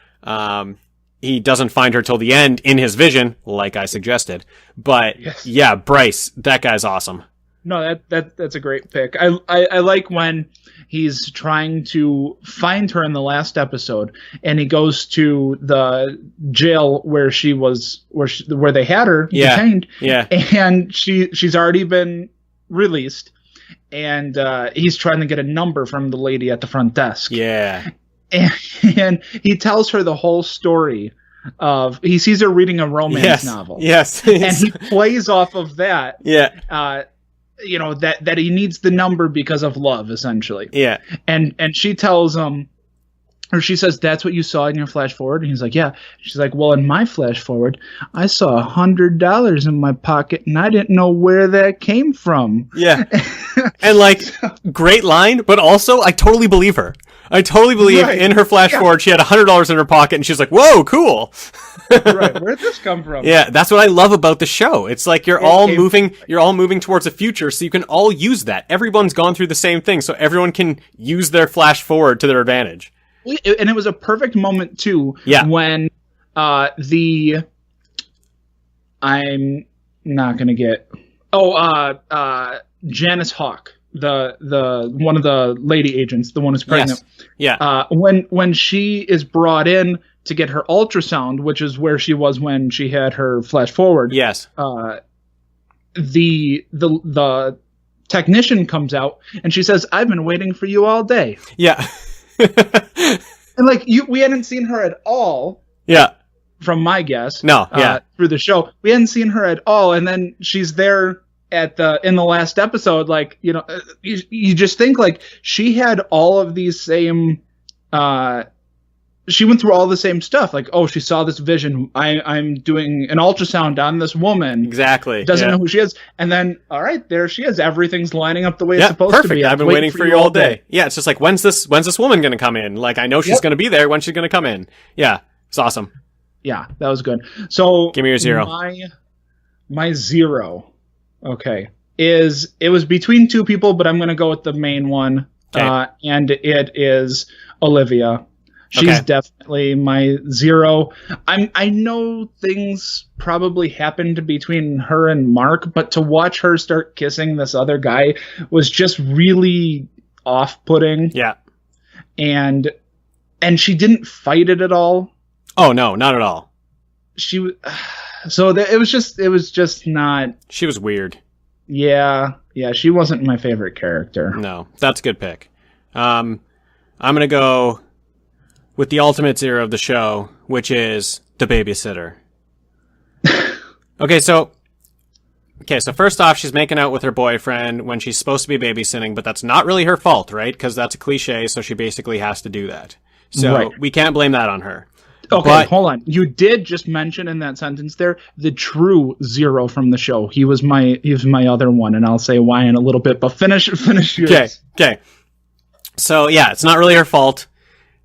He doesn't find her till the end in his vision, like I suggested. But yeah, Bryce, that guy's awesome. No, that's a great pick. I like when he's trying to find her in the last episode, and he goes to the jail where they had her detained. Yeah. And she's already been released, and he's trying to get a number from the lady at the front desk. Yeah. And he tells her the whole story of he sees her reading a romance novel. Yes. And he plays off of that. Yeah. That he needs the number because of love, essentially. Yeah. And she tells him, or she says, that's what you saw in your flash forward? And he's like, yeah. She's like, well, in my flash forward, I saw $100 in my pocket and I didn't know where that came from. Yeah. And great line, but also I totally believe her. I totally believe in her flash forward, she had $100 in her pocket and she's like, whoa, cool. Right. Where'd this come from? Yeah. That's what I love about the show. It's like you're all moving towards the future. So you can all use that. Everyone's gone through the same thing. So everyone can use their flash forward to their advantage. And it was a perfect moment too. Yeah. When I'm not going to get, Janice Hawk the one of the lady agents, the one who's pregnant. Yes. Yeah. When she is brought in to get her ultrasound, which is where she was when she had her flash forward. Yes. The technician comes out and she says, "I've been waiting for you all day." Yeah. And like we hadn't seen her at all. Yeah. From my guess. No. Yeah. Through the show, we hadn't seen her at all, and then she's there in the last episode. Like, you know, you just think like she had all of these same. She went through all the same stuff. Like, oh, she saw this vision. I'm doing an ultrasound on this woman. Exactly. Doesn't know who she is. And then, all right, there she is. Everything's lining up the way it's supposed perfect. to be. I've been waiting for you all day. Yeah, it's just like, when's this woman going to come in? Like, I know she's going to be there. When's she going to come in? Yeah, it's awesome. Yeah, that was good. So give me your 0. My 0, okay, it was between two people, but I'm going to go with the main one. Okay. And it is Olivia. She's definitely my 0. I know things probably happened between her and Mark, but to watch her start kissing this other guy was just really off-putting. Yeah. And she didn't fight it at all. Oh no, not at all. It was just not. She was weird. Yeah, she wasn't my favorite character. No, that's a good pick. I'm gonna go with the ultimate 0 of the show, which is the babysitter. Okay, so first off, she's making out with her boyfriend when she's supposed to be babysitting, but that's not really her fault, right? Because that's a cliche, so she basically has to do that. So we can't blame that on her. Okay, but hold on. You did just mention in that sentence there the true 0 from the show. He was my other one, and I'll say why in a little bit. But finish yours. Okay. So yeah, it's not really her fault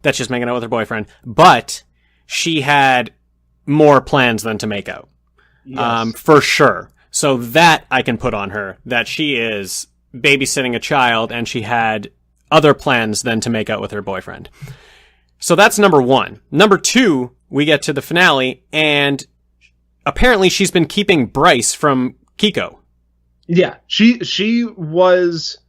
that she's making out with her boyfriend, but she had more plans than to make out. Yes. For sure. So that I can put on her, that she is babysitting a child and she had other plans than to make out with her boyfriend. So that's number 1. Number 2, we get to the finale, and apparently she's been keeping Bryce from Kiko. Yeah, she was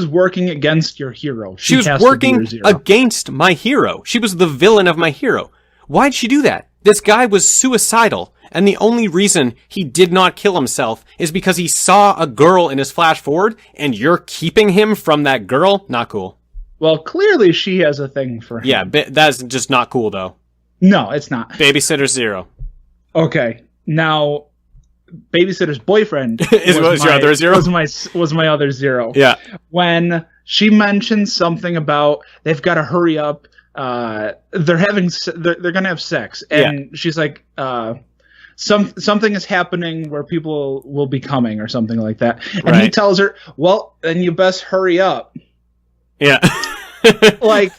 working against your hero. She was working against my hero. She was the villain of my hero. Why'd she do that? This guy was suicidal, and the only reason he did not kill himself is because he saw a girl in his flash forward, and you're keeping him from that girl? Not cool. Well, clearly she has a thing for him. Yeah, that's just not cool, though. No, it's not. Babysitter 0. Okay, now babysitter's boyfriend was your other 0? Was my other 0. Yeah. When she mentioned something about they've got to hurry up, they're gonna have sex, and she's like, something is happening where people will be coming or something like that, and he tells her, well, then you best hurry up. Yeah. like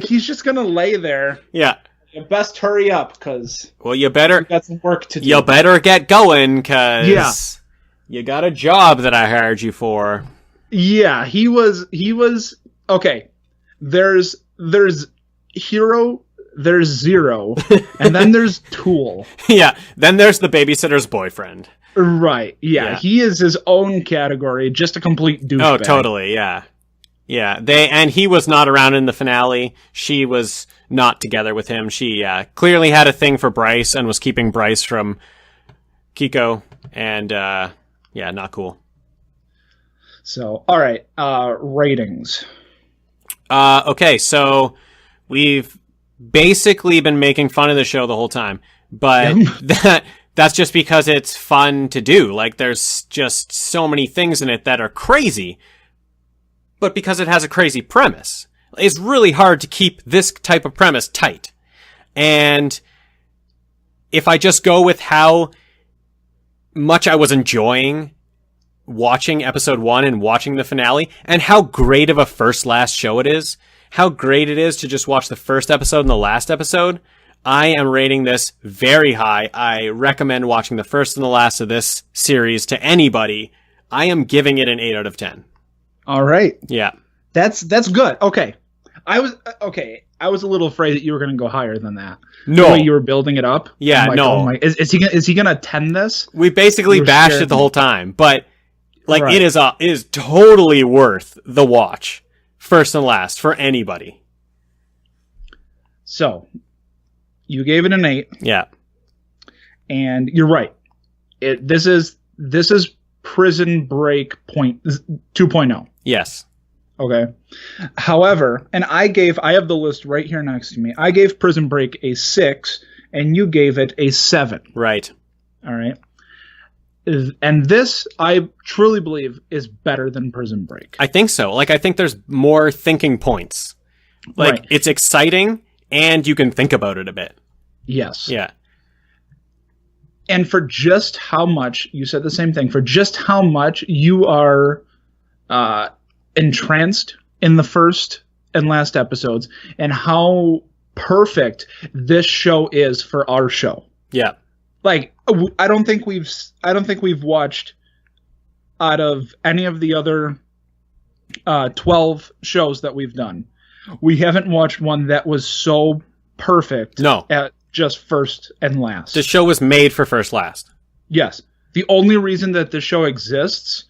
he's just gonna lay there. Yeah. You best hurry up, because you better got some work to do. You better get going, because you got a job that I hired you for. Yeah, he was okay. There's hero, there's 0, and then there's tool. Yeah, then there's the babysitter's boyfriend. Right. Yeah, he is his own category, just a complete douchebag. Oh, totally. Yeah. Yeah, and he was not around in the finale. She was not together with him. She clearly had a thing for Bryce and was keeping Bryce from Kiko, and not cool. So, all right, ratings. Okay, so we've basically been making fun of the show the whole time, but that's just because it's fun to do. Like, there's just so many things in it that are crazy. But because it has a crazy premise, it's really hard to keep this type of premise tight. And if I just go with how much I was enjoying watching episode 1 and watching the finale, and how great of a first-last show it is, how great it is to just watch the first episode and the last episode, I am rating this very high. I recommend watching the first and the last of this series to anybody. I am giving it an 8 out of 10. All right. Yeah. That's good. Okay. I was a little afraid that you were going to go higher than that. No. The way you were building it up. Yeah, no. Is he going to 10 this? We basically bashed it the whole time, but Like, Right. it is totally worth the watch, first and last, for anybody. So, you gave it an 8. Yeah. And you're right. This is Prison Break 2.0. Yes. Okay. However, and I have the list right here next to me. I gave Prison Break a 6, and you gave it a 7. Right. All right. And this, I truly believe, is better than Prison Break. I think so. Like, I think there's more thinking points. Like, Right. It's exciting, and you can think about it a bit. Yes. Yeah. And for just how much, you said the same thing, for just how much you are entranced in the first and last episodes, and how perfect this show is for our show. Yeah. Like, I don't think we've watched, out of any of the other 12 shows that we've done, we haven't watched one that was so perfect. No. At just first and last. The show was made for first last. Yes. The only reason that the show exists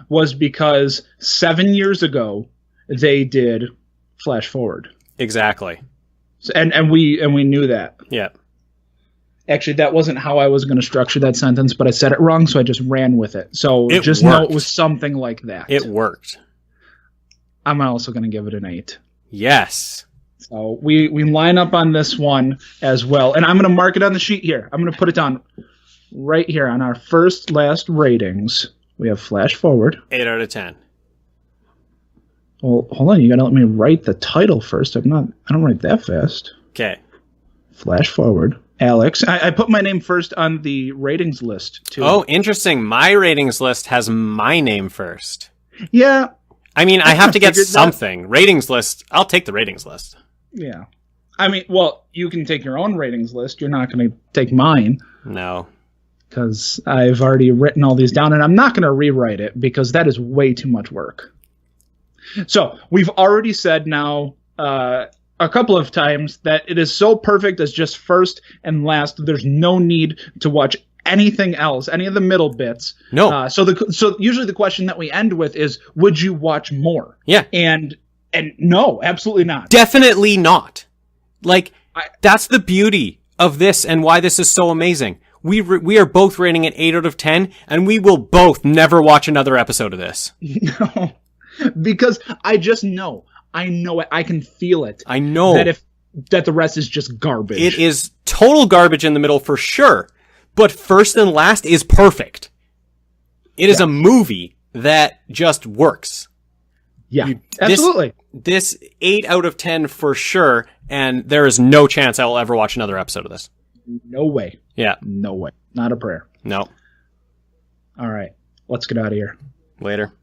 was because 7 years ago they did Flash Forward. Exactly. And we knew that. Yeah. Actually, that wasn't how I was going to structure that sentence, but I said it wrong, so I just ran with it. So It just worked. know it was something like that. It worked. I'm also going to give it an 8. Yes. So we line up on this one as well. And I'm going to mark it on the sheet here. I'm going to put it down right here on our first last ratings. We have Flash Forward. 8 out of 10. Well, hold on. You got to let me write the title first. I don't write that fast. Okay. Flash Forward. Alex. I put my name first on the ratings list, too. Oh, interesting. My ratings list has my name first. Yeah. I mean, I have to get figured that. something. Ratings list. I'll take the ratings list. Yeah. I mean, well, you can take your own ratings list. You're not going to take mine. No. Because I've already written all these down, and I'm not going to rewrite it because that is way too much work. So we've already said now a couple of times that it is so perfect as just first and last. There's no need to watch anything else, any of the middle bits. No. So usually the question that we end with is, would you watch more? Yeah. And no, absolutely not. Definitely not. Like, that's the beauty of this and why this is so amazing. We are both rating it 8 out of 10, and we will both never watch another episode of this. No, because I just know. I know it. I can feel it. I know. That the rest is just garbage. It is total garbage in the middle for sure, but first and last is perfect. It is a movie that just works. Yeah, absolutely. This 8 out of 10 for sure, and there is no chance I will ever watch another episode of this. No way. Yeah. No way. Not a prayer. No. All right. Let's get out of here. Later.